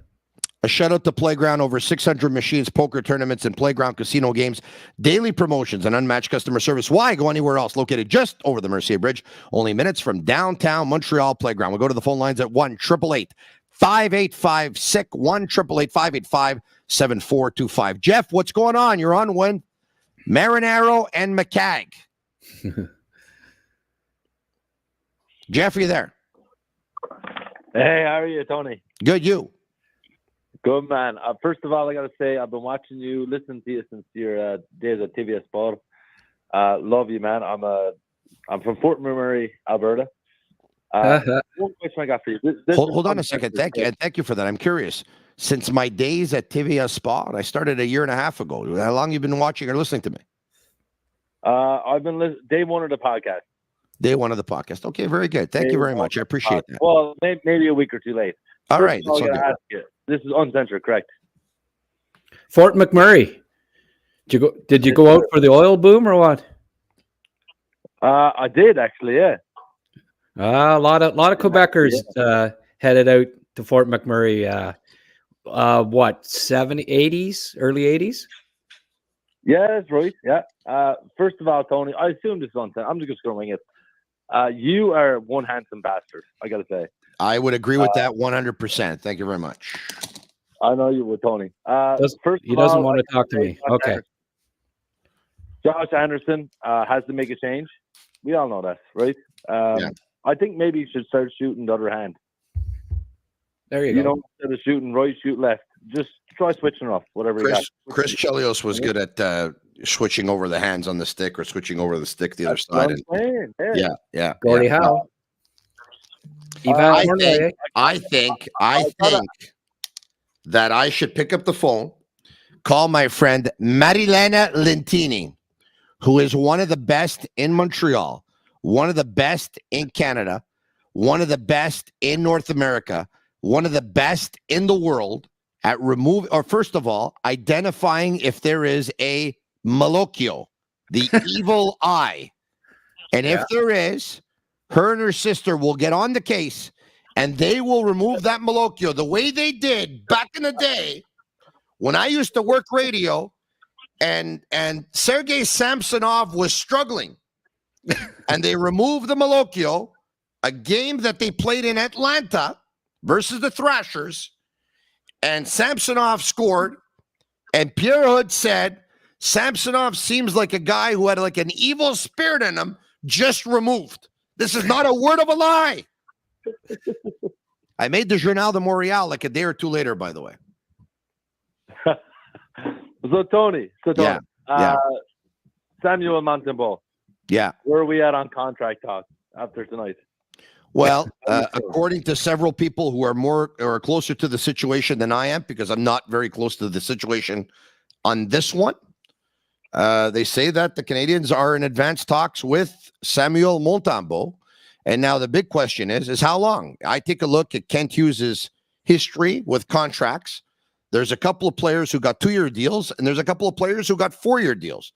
G: A shout out to Playground, over 600 machines, poker tournaments, and Playground casino games, daily promotions, and unmatched customer service. Why go anywhere else? Located just over the Mercier Bridge, only minutes from downtown Montreal. Playground. We'll go to the phone lines at 1-888-585-SICK, 1-888-585-7425. Jeff, what's going on? You're on with Marinaro and McCagg. Jeff, are you there?
I: Hey, how are you, Tony?
G: Good, you?
I: Good, man. First of all, I got to say, I've been watching you, listening to you since your days at Tibi Sport. Love you, man. I'm from Fort McMurray, Alberta. One question I got for you.
G: Hold on a second. Thank you for that. I'm curious. Since my days at TV Sport, I started a year and a half ago. How long have you been watching or listening to me?
I: I've been day one of the podcast.
G: Day one of the podcast. Okay, very good. Thank you very much. I appreciate that.
I: Well, maybe a week or two late.
G: All right.
I: That's all I gotta ask you. This is uncensored, correct?
H: Fort McMurray. Did you go out for the oil boom or what?
I: I did actually, yeah.
H: A lot of Quebecers headed out to Fort McMurray. What, 80s, early 80s?
I: Yeah, that's right. Yeah. First of all, Tony, I assume this is on time. I'm just going to wing it. You are one handsome bastard, I got to say.
G: I would agree with that 100%. Thank you very much.
I: I know you would, Tony.
H: He doesn't want to talk to me. Okay.
I: Josh Anderson has to make a change. We all know that, right? I think maybe you should start shooting the other hand.
H: There you go.
I: Instead of shooting right, shoot left. Just try switching off, whatever you got.
G: Chris Chelios was good at switching over the hands on the stick or switching over the stick the other side. Yeah.
H: Gordie Howe.
G: I think that I should pick up the phone, call my friend Marilena Lentini, who is one of the best in Montreal, one of the best in Canada, one of the best in North America, one of the best in the world at first of all, identifying if there is a malocchio, the evil eye. And if there is, her and her sister will get on the case and they will remove that malocchio the way they did back in the day when I used to work radio and Sergei Samsonov was struggling and they removed the malocchio a game that they played in Atlanta versus the Thrashers, and Samsonov scored, and Pierre Hood said, Samsonov seems like a guy who had like an evil spirit in him, just removed. This is not a word of a lie. I made the Journal de Montréal like a day or two later, by the way.
I: So Tony,
G: yeah.
I: Samuel Montembeault.
G: Yeah.
I: Where are we at on contract talk after tonight?
G: Well, according to several people who are more or closer to the situation than I am, because I'm not very close to the situation on this one, they say that the Canadiens are in advanced talks with Samuel Montembeault. And now the big question is how long? I take a look at Kent Hughes' history with contracts. There's a couple of players who got 2-year deals, and there's a couple of players who got 4-year deals.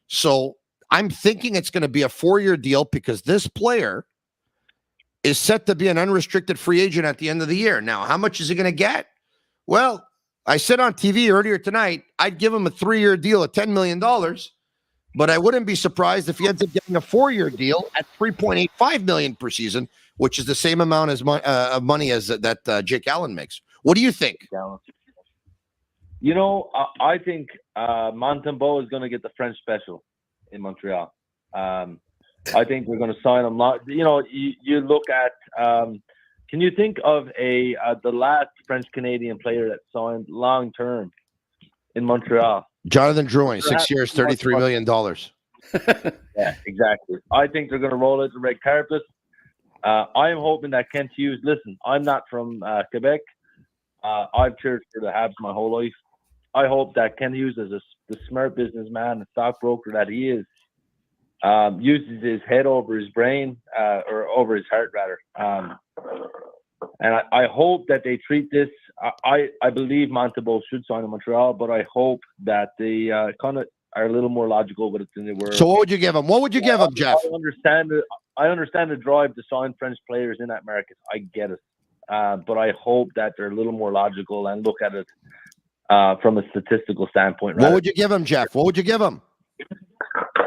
G: So I'm thinking it's going to be a 4-year deal because this player is set to be an unrestricted free agent at the end of the year. Now, how much is he going to get? Well, I said on TV earlier tonight, I'd give him a 3-year deal at $10 million, but I wouldn't be surprised if he ends up getting a 4-year deal at $3.85 million per season, which is the same amount as of money as that Jake Allen makes. What do you think?
I: You know, I think Montembeault is going to get the French special in Montreal. I think we're going to sign him. You know, you look at. Can you think of the last French Canadian player that signed long term in Montreal?
G: Jonathan Drouin, 6 years, $33 million.
I: Yeah, exactly. I think they're going to roll out the red carpet. I am hoping that Kent Hughes. Listen, I'm not from Quebec. I've cheered for the Habs my whole life. I hope that Kent Hughes, as the smart businessman and stockbroker that he is, uses his head over his brain, or over his heart, rather. And I hope that they treat this. I believe Montembeault should sign in Montreal, but I hope that they kind of are a little more logical with it than they were.
G: So what would you give him? What would you give him, Jeff?
I: I understand the drive to sign French players in that market. I get it. But I hope that they're a little more logical and look at it from a statistical standpoint.
G: What would you give him, Jeff? What would you give him?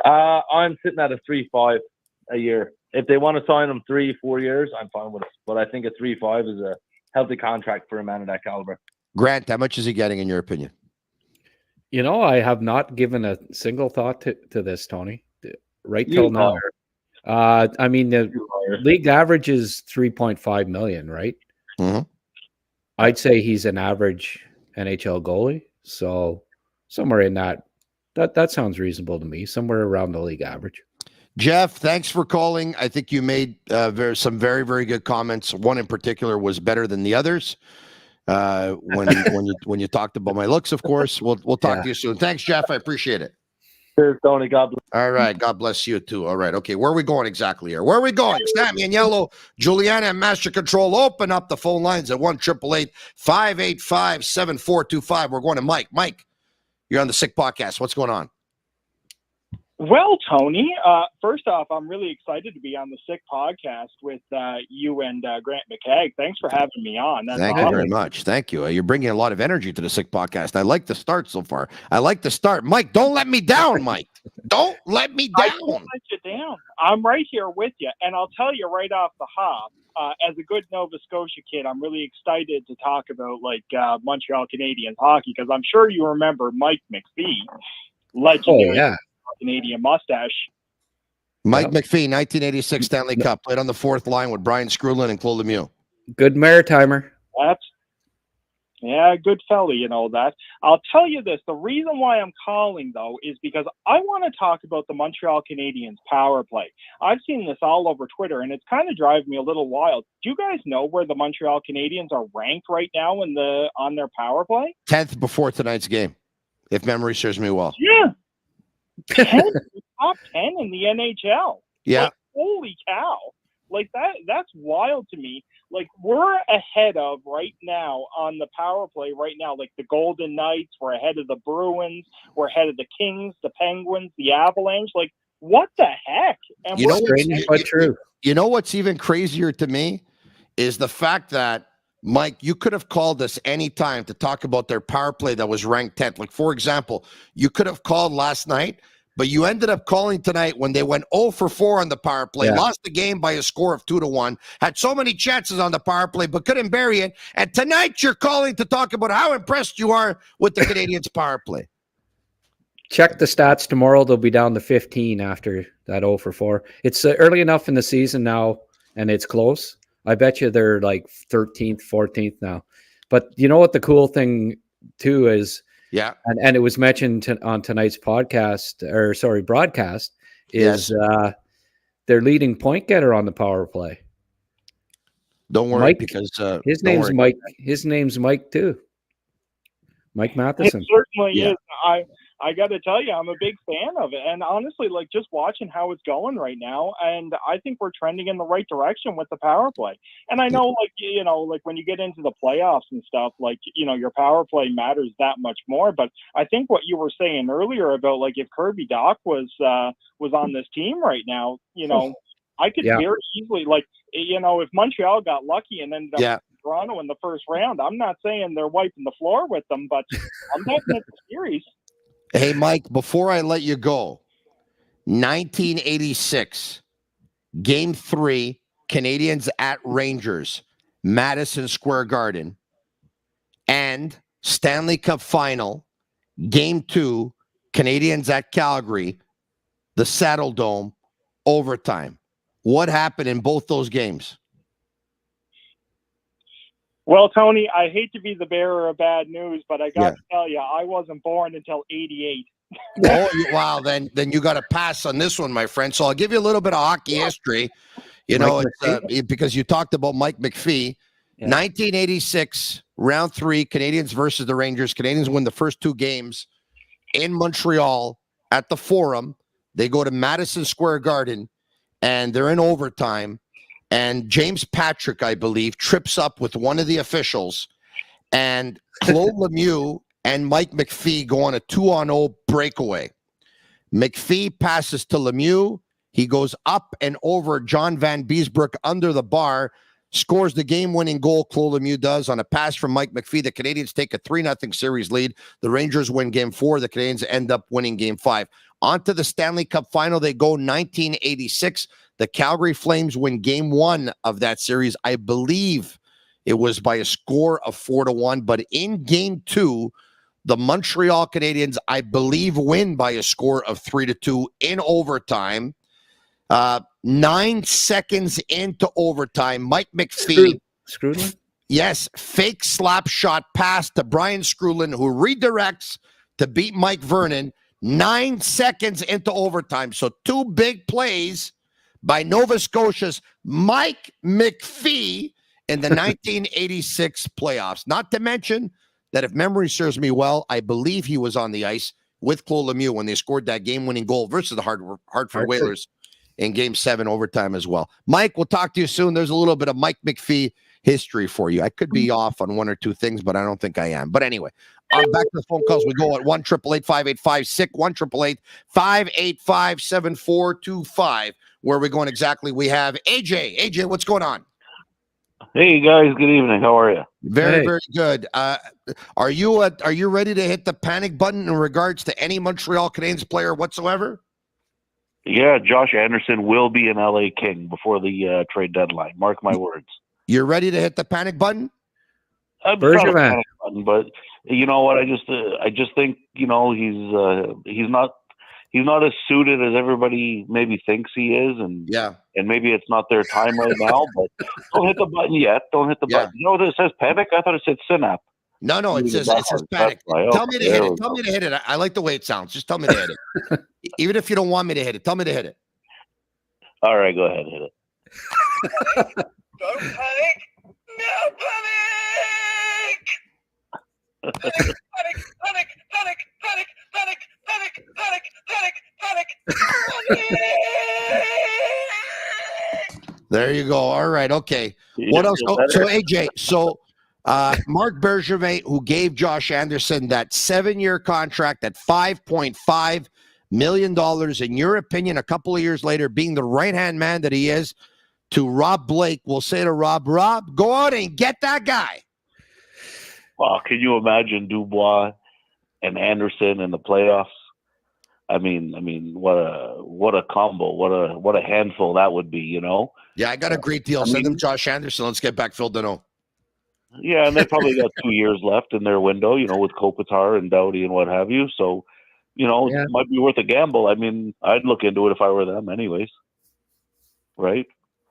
I: I'm sitting at a 3.5 a year. If they want to sign him 3-4 years, I'm fine with it. But I think a 3.5 is a healthy contract for a man of that caliber.
G: Grant, how much is he getting in your opinion?
H: You know, I have not given a single thought to this, Tony, right till now. I mean, the league average is 3.5 million, right?
G: Mm-hmm.
H: I'd say he's an average NHL goalie. So somewhere in that sounds reasonable to me, somewhere around the league average.
G: Jeff, thanks for calling. I think you made some very, very good comments. One in particular was better than the others. When you talked about my looks, of course. We'll talk to you soon. Thanks, Jeff. I appreciate it.
I: Cheers, Tony. God bless.
G: All right. God bless you too. All right. Okay. Where are we going exactly here? Where are we going? Snap me in yellow. Juliana and Master Control. Open up the phone lines at 1-888-585-7425. We're going to Mike. Mike, you're on the Sick Podcast. What's going on?
J: Well, Tony, first off, I'm really excited to be on the Sick Podcast with you and Grant McCagg. Thanks for having me on.
G: Thank you very much. Thank you. You're bringing a lot of energy to the Sick Podcast. I like the start so far. I like the start. Mike, don't let me down, Mike. Don't let me down.
J: I won't let you down. I'm right here with you. And I'll tell you right off the hop, as a good Nova Scotia kid, I'm really excited to talk about Montreal Canadiens hockey, because I'm sure you remember Mike McPhee, legendary.
H: Oh, yeah.
J: Canadian mustache.
G: Mike McPhee, 1986 Stanley Cup, played on the fourth line with Brian Skrulin and Claude Lemieux.
H: Good Maritimer.
J: Good fella, you know that. I'll tell you this. The reason why I'm calling, though, is because I want to talk about the Montreal Canadiens power play. I've seen this all over Twitter, and it's kind of driving me a little wild. Do you guys know where the Montreal Canadiens are ranked right now on their power play?
G: 10th before tonight's game, if memory serves me well.
J: Yeah. 10, top 10 in the NHL.
G: Yeah.
J: Holy cow. That's wild to me. We're ahead of right now on the power play right now. The Golden Knights, we're ahead of the Bruins, we're ahead of the Kings, the Penguins, the Avalanche. What the heck? And
G: you know
H: true.
G: You know what's even crazier to me is the fact that, Mike, you could have called us anytime to talk about their power play that was ranked 10th. For example, you could have called last night but you ended up calling tonight when they went 0 for 4 on the power play,
H: Yeah.
G: lost the game by a score of 2-1, had so many chances on the power play, but couldn't bury it. And tonight you're calling to talk about how impressed you are with the Canadiens power play.
H: Check the stats tomorrow. They'll be down to 15 after that 0 for 4. It's early enough in the season now, and it's close. I bet you they're like 13th, 14th now. But you know what the cool thing, too, is?
G: Yeah.
H: And it was mentioned on tonight's broadcast, is their leading point getter on the power play.
G: Don't worry,
H: Mike,
G: because
H: his name's Mike. His name's Mike too. Mike Matheson.
J: It certainly is. I got to tell you, I'm a big fan of it. And honestly, like just watching how it's going right now, and I think we're trending in the right direction with the power play. And I know, like, you know, like when you get into the playoffs and stuff, like, you know, your power play matters that much more. But I think what you were saying earlier about like if Kirby Dach was on this team right now, you know, I could very easily, like, you know, if Montreal got lucky and ended up in Toronto in the first round, I'm not saying they're wiping the floor with them, but I'm betting it's a series.
G: Hey, Mike, before I let you go, 1986, Game 3, Canadiens at Rangers, Madison Square Garden, and Stanley Cup Final, Game 2, Canadiens at Calgary, the Saddle Dome, overtime. What happened in both those games?
J: Well, Tony, I hate to be the bearer of bad news, but I got to tell you, I wasn't born until 88.
G: Wow, then you got to pass on this one, my friend. So I'll give you a little bit of hockey history. You know, because you talked about Mike McPhee. 1986, round 3, Canadiens versus the Rangers. Canadiens win the first 2 games in Montreal at the Forum. They go to Madison Square Garden, and they're in overtime. And James Patrick, I believe, trips up with one of the officials, and Claude Lemieux and Mike McPhee go on a 2-on-0 breakaway. McPhee passes to Lemieux. He goes up and over John Van Beesbrook under the bar, scores the game-winning goal. Claude Lemieux does on a pass from Mike McPhee. The Canadiens take a 3-0 series lead. The Rangers win Game 4. The Canadiens end up winning Game 5. On to the Stanley Cup Final. They go 1986. The Calgary Flames win Game 1 of that series. I believe it was by a score of 4-1. But in Game 2, the Montreal Canadiens, I believe, win by a score of 3-2 in overtime. 9 seconds into overtime, Mike McPhee.
H: Screwed?
G: Yes, fake slap shot pass to Brian Screwlin, who redirects to beat Mike Vernon. 9 seconds into overtime. So 2 big plays by Nova Scotia's Mike McPhee in the 1986 playoffs. Not to mention that, if memory serves me well, I believe he was on the ice with Claude Lemieux when they scored that game-winning goal versus the Hartford Whalers in Game 7 overtime as well. Mike, we'll talk to you soon. There's a little bit of Mike McPhee history for you. I could be off on 1 or 2 things, but I don't think I am. But anyway, back to the phone calls. We go at 1-888-585-SICK, 1-888-585-7425. Where are we going exactly? We have AJ. AJ, what's going on?
K: Hey guys, good evening. How are you?
G: Very good. Are you ready to hit the panic button in regards to any Montreal Canadiens player whatsoever?
K: Yeah, Josh Anderson will be an LA King before the trade deadline. Mark my words.
G: You're ready to hit the panic button?
K: Button, but you know what? I just think, you know, he's not as suited as everybody maybe thinks he is, and maybe it's not their time right now. But don't hit the button yet. Don't hit the button. You know what it says? Panic? I thought it said synapse.
G: No, it says panic. Tell me to hit it. Tell me to hit it. I like the way it sounds. Just tell me to hit it. Even if you don't want me to hit it, tell me to hit it.
K: All right, go ahead, hit it.
L: Don't panic! No panic! Panic!
G: There you go. All right. Okay. What else? Oh, so AJ, Marc Bergevin, who gave Josh Anderson that 7-year contract at $5.5 million, in your opinion, a couple of years later, being the right-hand man that he is to Rob Blake, will say to Rob, go out and get that guy.
K: Well, can you imagine Dubois and Anderson in the playoffs? I mean, what a combo, what a handful that would be, you know?
G: Yeah, I got a great deal. Send them Josh Anderson. Let's get back Phil Deneau.
K: Yeah, and they probably got 2 years left in their window, you know, with Kopitar and Doughty and what have you. So, you know, it might be worth a gamble. I mean, I'd look into it if I were them anyways. Right?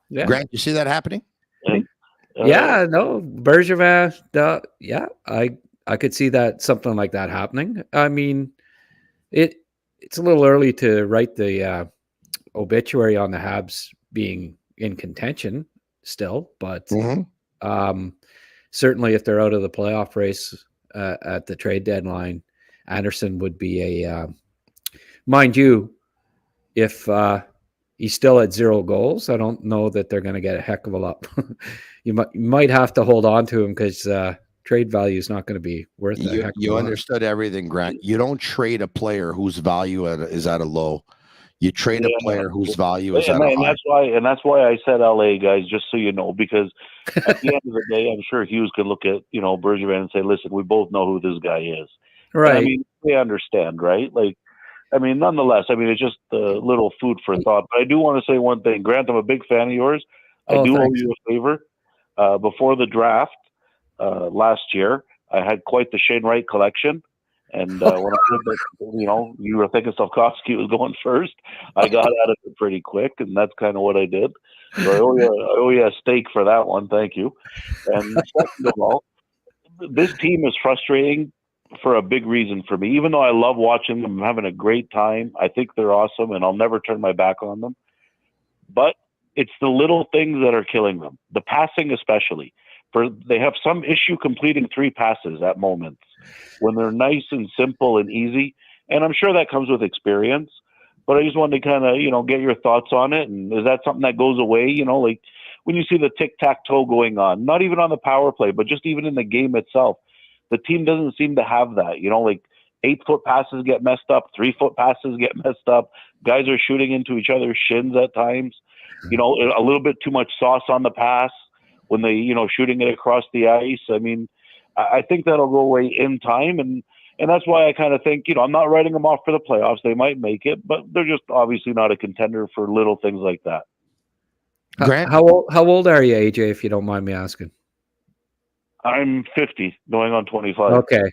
H: Yeah.
G: Grant, you see that happening?
K: And,
H: no, Bergevin, I could see that, something like that happening. I mean, it's a little early to write the obituary on the Habs being in contention still, but certainly if they're out of the playoff race at the trade deadline, Anderson would be a mind you, if he's still at 0 goals, I don't know that they're going to get a heck of a lot. You might have to hold on to him because trade value is not going to be worth a heck of a lot.
G: You understood everything, Grant. You don't trade a player whose value is at a low. You trade a player whose value is at a high.
K: That's why I said LA, guys, just so you know, because at the end of the day, I'm sure Hughes could look at, you know, Bergevin and say, listen, we both know who this guy is.
H: Right.
K: And I mean, they understand, right? Like, I mean, nonetheless, I mean, it's just a little food for thought. But I do want to say one thing. Grant, I'm a big fan of yours. I do owe you a favor. Before the draft last year, I had quite the Shane Wright collection. And when I heard that, you know, you were thinking Slafkovsky was going first, I got at it pretty quick, and that's kind of what I did. So I owe you a steak for that one. Thank you. And second of all, this team is frustrating for a big reason for me. Even though I love watching them, I'm having a great time. I think they're awesome, and I'll never turn my back on them. But it's the little things that are killing them. The passing especially. They have some issue completing 3 passes at moments when they're nice and simple and easy. And I'm sure that comes with experience. But I just wanted to kind of, you know, get your thoughts on it. And is that something that goes away? You know, like when you see the tic-tac-toe going on, not even on the power play, but just even in the game itself, the team doesn't seem to have that. You know, like 8-foot passes get messed up, 3-foot passes get messed up. Guys are shooting into each other's shins at times. You know, a little bit too much sauce on the pass when they, you know, shooting it across the ice. I mean, I think that'll go away in time. And that's why I kind of think, you know, I'm not writing them off for the playoffs. They might make it, but they're just obviously not a contender for little things like that.
H: Grant? How old are you, AJ, if you don't mind me asking?
K: I'm 50, going on 25.
H: Okay.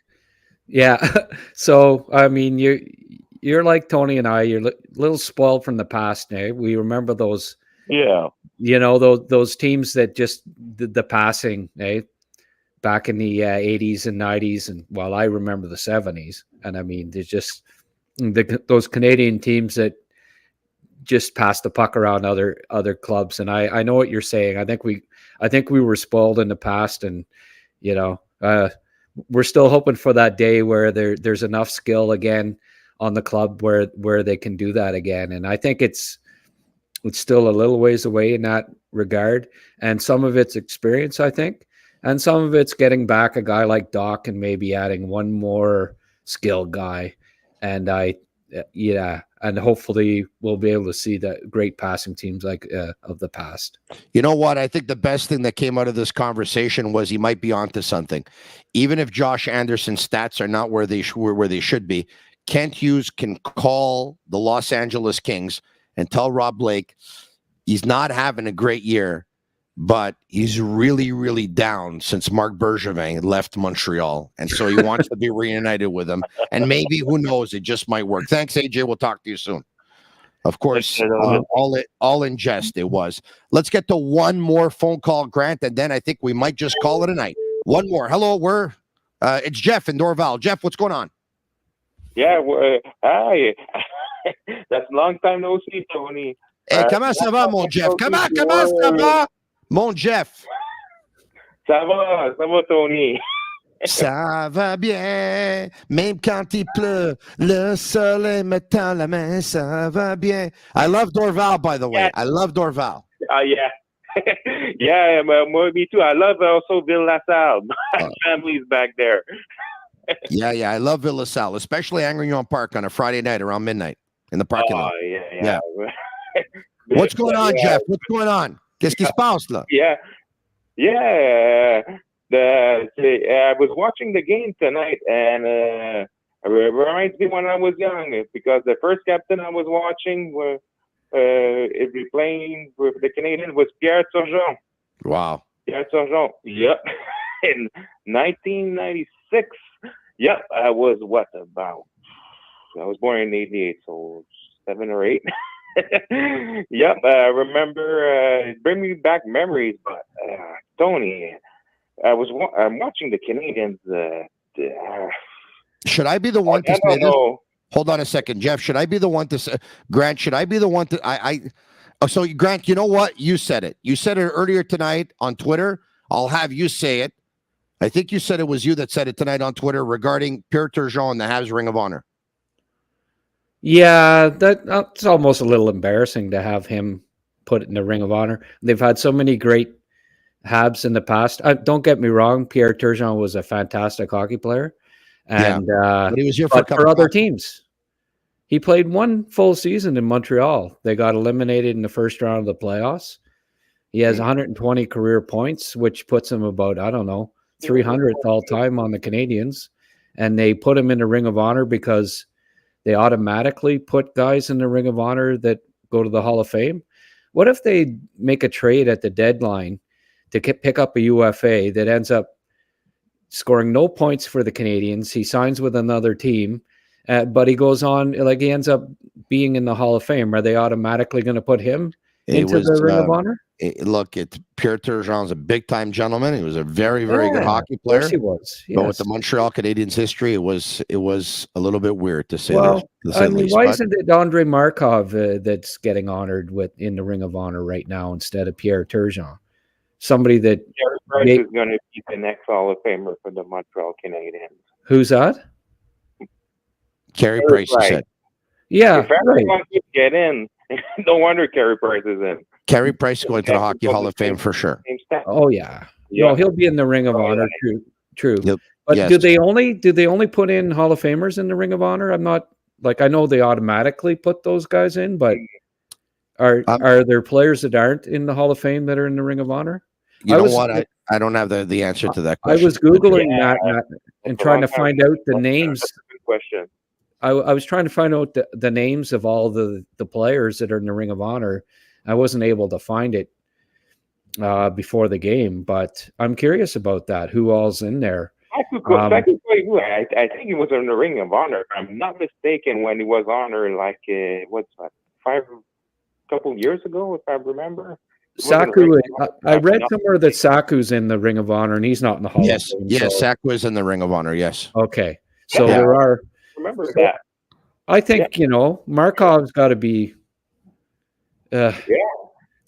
H: Yeah. So, I mean, you're like Tony and I, you're a little spoiled from the past now. We remember those, you know, those teams that just the passing, back in the 80s and 90s. And well, I remember the 70s. And I mean, there's just those Canadian teams that just pass the puck around other clubs. And I know what you're saying. I think we were spoiled in the past, and, you know, we're still hoping for that day where there's enough skill again on the club where they can do that again. And I think it's still a little ways away in that regard. And some of it's experience, I think, and some of it's getting back a guy like Dach and maybe adding one more skilled guy. And and hopefully we'll be able to see the great passing teams like of the past.
G: You know what? I think the best thing that came out of this conversation was he might be onto something. Even if Josh Anderson's stats are not where they should be, Kent Hughes can call the Los Angeles Kings and tell Rob Blake he's not having a great year, but he's really, really down since Marc Bergevin left Montreal. And so he wants to be reunited with him. And maybe, who knows, it just might work. Thanks, AJ. We'll talk to you soon. Of course, all in jest it was. Let's get to one more phone call, Grant, and then I think we might just call it a night. One more. Hello, it's Jeff in Dorval. Jeff, what's going on?
M: Yeah, hi. That's a long time no see, Tony.
G: Hey, comment ça va, mon Jeff? Comment ça va, mon Jeff?
M: Ça va, Tony.
G: Ça va bien, même quand il pleut, le soleil me tend la main, ça va bien. I love Dorval, by the way.
M: Yeah.
G: I love Dorval.
M: Yeah. Yeah, me too. I love also Ville LaSalle. My family's back there.
G: Yeah. I love Ville LaSalle, especially Angrignon Park on a Friday night around midnight in the parking lot.
M: Yeah.
G: What's going on, Jeff? What's going on? Qu'est-ce qui se passe, là?
M: Yeah. I was watching the game tonight, and It reminds me when I was young, because the first captain I was watching if we playing with the Canadiens was Pierre Turgeon.
G: Wow.
M: Pierre Turgeon. Yep. In 1996. Yep. I was I was born in 88, so 7 or 8. Yep. I remember, bring me back memories, but Tony, I'm watching the Canadiens.
G: Should I be the one to say this? Hold on a second, Jeff. Should I be the one to say, Grant? Should I be the one to so Grant, you know what? You said it. You said it earlier tonight on Twitter. I'll have you say it. I think you said it was you that said it tonight on Twitter regarding Pierre Turgeon and the Habs Ring of Honor.
H: Yeah, that's almost a little embarrassing to have him put in the Ring of Honor. They've had so many great Habs in the past. Don't get me wrong, Pierre Turgeon was a fantastic hockey player. And
G: but he was here
H: for other teams. He played one full season in Montreal. They got eliminated in the first round of the playoffs. He has 120 career points, which puts him about, 300th all time on the Canadiens. And they put him in the Ring of Honor because they automatically put guys in the Ring of Honor that go to the Hall of Fame. What if they make a trade at the deadline to pick up a UFA that ends up scoring no points for the Canadiens? He signs with another team, but he goes on, like he ends up being in the Hall of Fame. Are they automatically going to put him into the Ring of Honor?
G: Look, Pierre Turgeon's a big-time gentleman. He was a very, very good hockey player.
H: Of course he was. Yes.
G: But with the Montreal Canadiens history, it was a little bit weird to say
H: well,
G: the least.
H: Why isn't it Andrei Markov that's getting honored in the Ring of Honor right now instead of Pierre Turgeon? Somebody that
M: Carey Price is going to be the next Hall of Famer for the Montreal Canadiens.
H: Who's that?
G: Carey Price said.
H: Yeah,
M: if everyone could get in, no wonder Carey Price is in.
G: Carey Price going to the Hockey Hall of Fame for sure.
H: Oh yeah. No, he'll be in the Ring of Honor. True. But do they only put in Hall of Famers in the Ring of Honor? I'm not I know they automatically put those guys in, but are there players that aren't in the Hall of Fame that are in the Ring of Honor?
G: You know what? I don't have the answer to that question.
H: I was Googling that and trying to find out the names.
M: That's a good question.
H: I was trying to find out the names of all the players that are in the Ring of Honor. I wasn't able to find it before the game, but I'm curious about that. Who all's in there?
M: I think he was in the Ring of Honor. If I'm not mistaken, when he was honored, couple years ago, if I remember.
H: Saku, I read somewhere that Saku's in the Ring of Honor, and he's not in the Hall of Fame.
G: Yes, Saku is in the Ring of Honor. Yes.
H: Okay, so there are.
M: Remember that.
H: I think Markov's got to be.
M: Why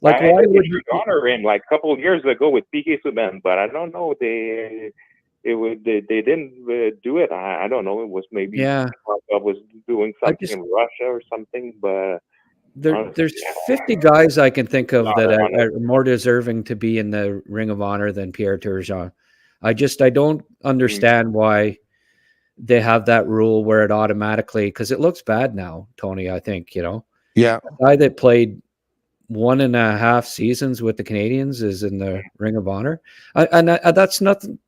M: would you honor him a couple of years ago with PK Subban? But I don't know. They didn't do it. I don't know. It was maybe Markov was doing something in Russia or something. But
H: there's 50 guys I can think of that are more deserving to be in the Ring of Honor than Pierre Turgeon. I don't understand why they have that rule where it automatically, because it looks bad now, Tony. I think a guy that played 1.5 seasons with the Canadiens is in the Ring of Honor, and that's nothing,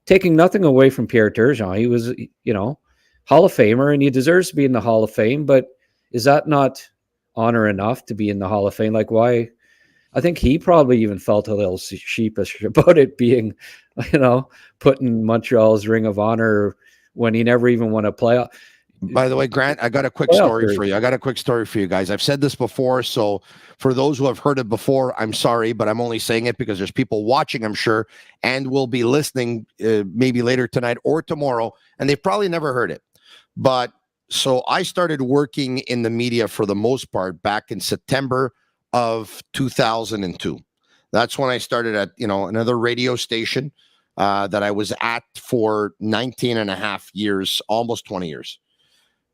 H: taking nothing away from Pierre Turgeon. He was, Hall of Famer, and he deserves to be in the Hall of Fame. But is that not honor enough to be in the Hall of Fame? Why? I think he probably even felt a little sheepish about it being, put in Montreal's Ring of Honor when he never even won a playoff.
G: By the way, Grant, I got a quick story for you. I got a quick story for you guys. I've said this before, so for those who have heard it before, I'm sorry, but I'm only saying it because there's people watching, I'm sure, and will be listening maybe later tonight or tomorrow, and they've probably never heard it. But so I started working in the media for the most part back in September of 2002. That's when I started at, another radio station that I was at for 19 and a half years, almost 20 years.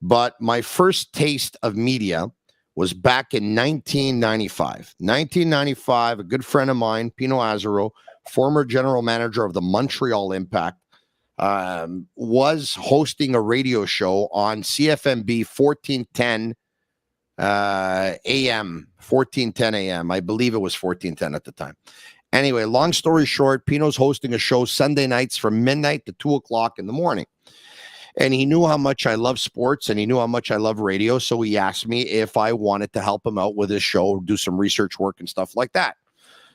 G: But my first taste of media was back in 1995. 1995, a good friend of mine, Pino Azzaro, former general manager of the Montreal Impact, was hosting a radio show on CFMB 1410 AM, 1410 AM. I believe it was 1410 at the time. Anyway, long story short, Pino's hosting a show Sunday nights from midnight to 2 o'clock in the morning. And he knew how much I love sports and he knew how much I love radio. So he asked me if I wanted to help him out with his show, do some research work and stuff like that.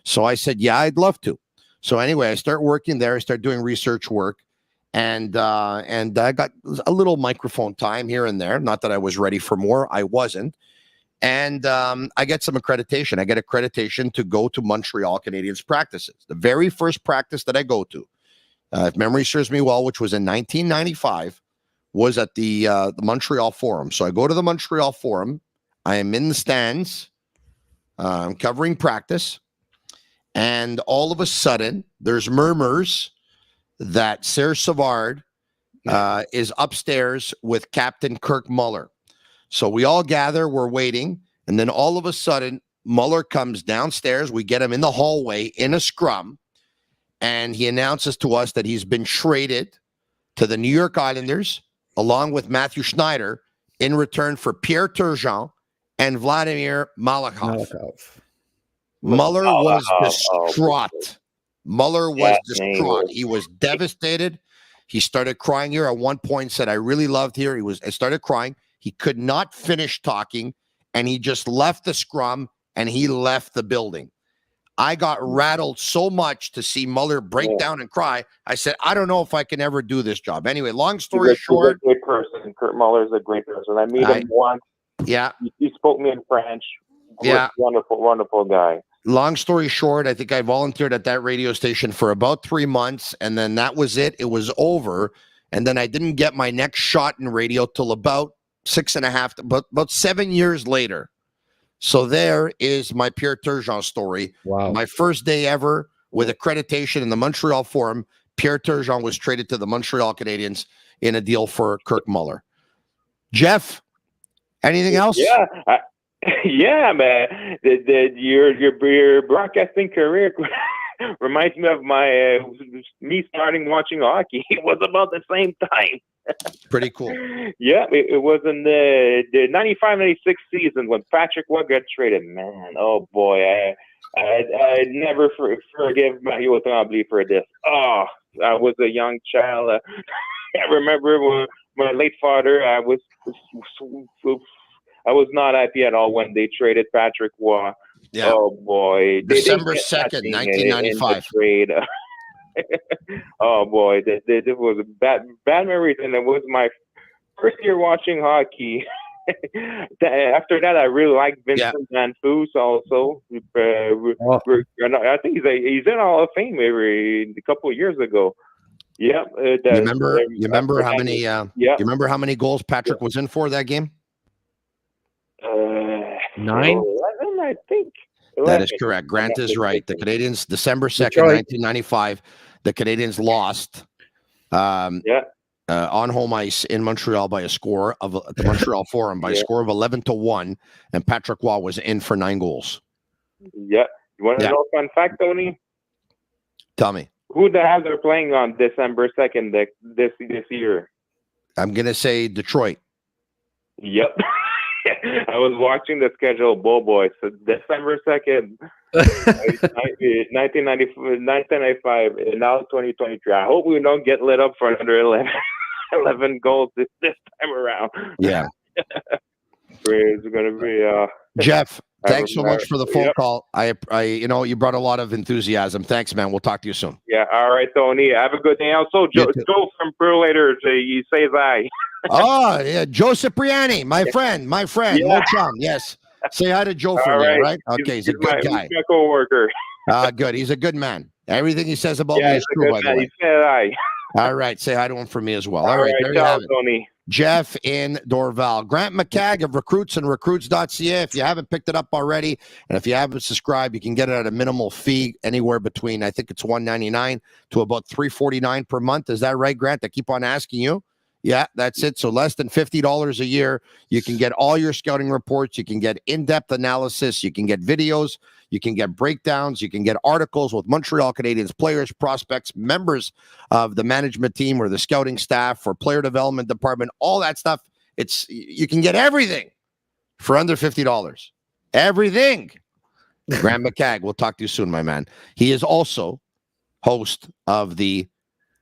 G: So I said, yeah, I'd love to. So anyway, I start working there. I start doing research work. And I got a little microphone time here and there. Not that I was ready for more. I wasn't. And I get some accreditation. I get accreditation to go to Montreal Canadiens practices. The very first practice that I go to, if memory serves me well, which was in 1995, was at the Montreal Forum. So I go to the Montreal Forum. I am in the stands, covering practice. And all of a sudden, there's murmurs that Serge Savard is upstairs with Captain Kirk Muller. So we all gather, we're waiting. And then all of a sudden, Muller comes downstairs. We get him in the hallway in a scrum. And he announces to us that he's been traded to the New York Islanders, along with Matthew Schneider, in return for Pierre Turgeon and Vladimir Malakhov. Muller was distraught. Muller was distraught. He was devastated. He started crying here. At one point said, I really loved here. I started crying. He could not finish talking, and he just left the scrum, and he left the building. I got rattled so much to see Muller break down and cry. I said, I don't know if I can ever do this job. Anyway, long story short.
M: He's a great person. Kurt Muller is a great person. I met him once.
G: Yeah.
M: He spoke me in French. Wonderful, wonderful guy.
G: Long story short, I think I volunteered at that radio station for about 3 months, and then that was it. It was over. And then I didn't get my next shot in radio till about 7 years later. So there is my Pierre Turgeon story.
H: Wow.
G: My first day ever with accreditation in the Montreal Forum. Pierre Turgeon was traded to the Montreal Canadiens in a deal for Kirk Muller. Jeff, anything else?
M: Yeah. Yeah, man. Your broadcasting career reminds me of me starting watching hockey. It was about the same time.
G: Pretty cool.
M: Yeah, it was in the 95-96 season when Patrick Waugh got traded. Man, oh boy, I never forgive Mario Tremblay for this. Oh, I was a young child. I remember when my late father, I was not happy at all when they traded Patrick Waugh.
G: Yeah.
M: Oh boy,
G: December 2nd, 1995.
M: Trade. Oh boy, this was a bad memories, and it was my first year watching hockey. After that, I really liked Vincent Van Foos also. I think he's in Hall of Fame a couple of years ago. Yeah.
G: You remember how many? You remember how many goals Patrick was in for that game?
H: 9.
M: 11, I think. 11.
G: That is correct. Grant is right. The Canadiens, December 2nd, 1995, the Canadiens lost on home ice in Montreal by a score of the Montreal Forum by a score of 11-1, and Patrick Waugh was in for 9 goals.
M: Yeah. You want to know a fun fact, Tony?
G: Tell me.
M: Who the Habs are playing on December 2nd this year?
G: I'm going to say Detroit.
M: Yep. I was watching the schedule, boy. So December 2nd, 1995, and now 2023. I hope we don't get lit up for another 11 goals this time around.
G: Yeah.
M: It's going to be...
G: Jeff, thanks so much for the phone call. You brought a lot of enthusiasm. Thanks, man. We'll talk to you soon.
M: Yeah. All right, Tony. Have a good day. Also, Joe from Brew later. He says hi.
G: Oh, yeah. Joe Cipriani, my friend. Mo Chum. Yes. Say hi to Joe for me, right? Okay. He's a good guy.
M: He's my co-worker.
G: Good. He's a good man. Everything he says about me is true, by the way.
M: He said hi.
G: All right. Say hi to him for me as well. All right. There you have it.
M: Tony.
G: Jeff in Dorval. Grant McCagg of Recruits and Recruits.ca. If you haven't picked it up already, and if you haven't subscribed, you can get it at a minimal fee, anywhere between, I think it's $1.99 to about $3.49 per month. Is that right, Grant? I keep on asking you. Yeah, that's it. So less than $50 a year. You can get all your scouting reports. You can get in-depth analysis. You can get videos. You can get breakdowns. You can get articles with Montreal Canadiens players, prospects, members of the management team or the scouting staff or player development department, all that stuff. You can get everything for under $50. Everything. Grant McCagg, we'll talk to you soon, my man. He is also host of the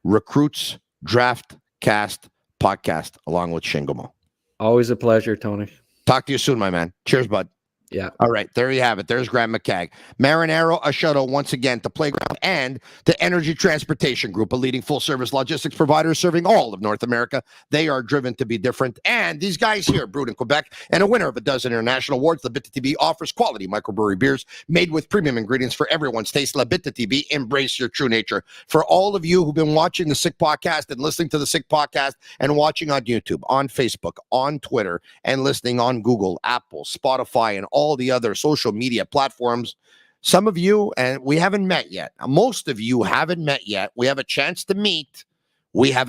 G: Recruits Draft Cast podcast along with Shingomo.
H: Always a pleasure, Tony.
G: Talk to you soon, my man. Cheers, bud.
H: Yeah.
G: All right. There you have it. There's Graham McCagg. Marinaro, a shout out once again to Playground and to Energy Transportation Group, a leading full-service logistics provider serving all of North America. They are driven to be different. And these guys here, brewed in Quebec and a winner of a dozen international awards, the Bittt Tibi offers quality microbrewery beers made with premium ingredients for everyone's taste. La Bittt Tibi, embrace your true nature. For all of you who've been watching the Sick Podcast and listening to the Sick Podcast and watching on YouTube, on Facebook, on Twitter, and listening on Google, Apple, Spotify, and all the other social media platforms. Some of you, and we haven't met yet. Most of you haven't met yet. We have a chance to meet. Save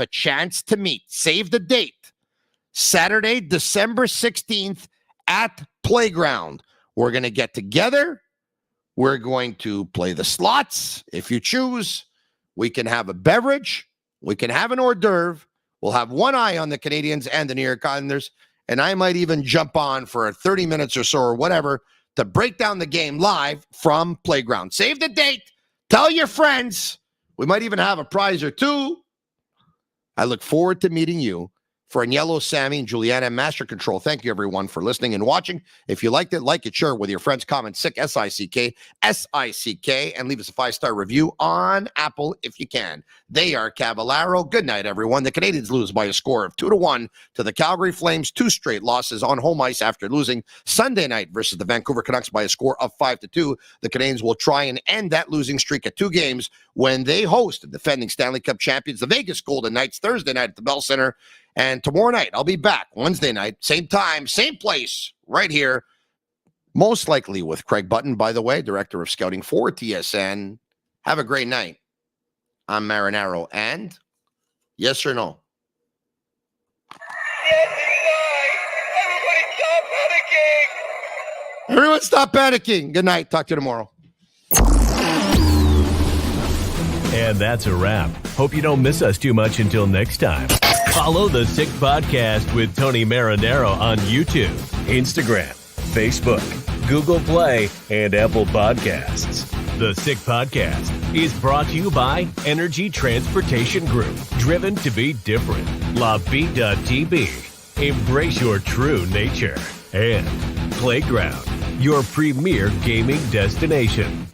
G: the date. Saturday, December 16th at Playground. We're going to get together. We're going to play the slots. If you choose, we can have a beverage. We can have an hors d'oeuvre. We'll have one eye on the Canadiens and the New York Islanders. And I might even jump on for 30 minutes or so or whatever to break down the game live from Playground. Save the date. Tell your friends. We might even have a prize or two. I look forward to meeting you. For Agnello, Sammy, and Juliana, Master Control, thank you, everyone, for listening and watching. If you liked it, like it, share it with your friends. Comment Sick, S-I-C-K, S-I-C-K, and leave us a 5-star review on Apple if you can. They are Cavallaro. Good night, everyone. The Canadiens lose by a score of 2-1 to the Calgary Flames. 2 straight losses on home ice after losing Sunday night versus the Vancouver Canucks by a score of 5-2. The Canadiens will try and end that losing streak at 2 games when they host the defending Stanley Cup champions, the Vegas Golden Knights, Thursday night at the Bell Center. And tomorrow night, I'll be back Wednesday night, same time, same place, right here, most likely with Craig Button, by the way, Director of Scouting for TSN. Have a great night. I'm Marinaro, and yes or no?
L: Yes, it's
G: Everyone stop panicking. Good night. Talk to you tomorrow.
C: And that's a wrap. Hope you don't miss us too much until next time. Follow the Sick Podcast with Tony Marinaro on YouTube, Instagram, Facebook, Google Play, and Apple Podcasts. The Sick Podcast is brought to you by Energy Transportation Group, driven to be different. LaVita.tb, embrace your true nature. And Playground, your premier gaming destination.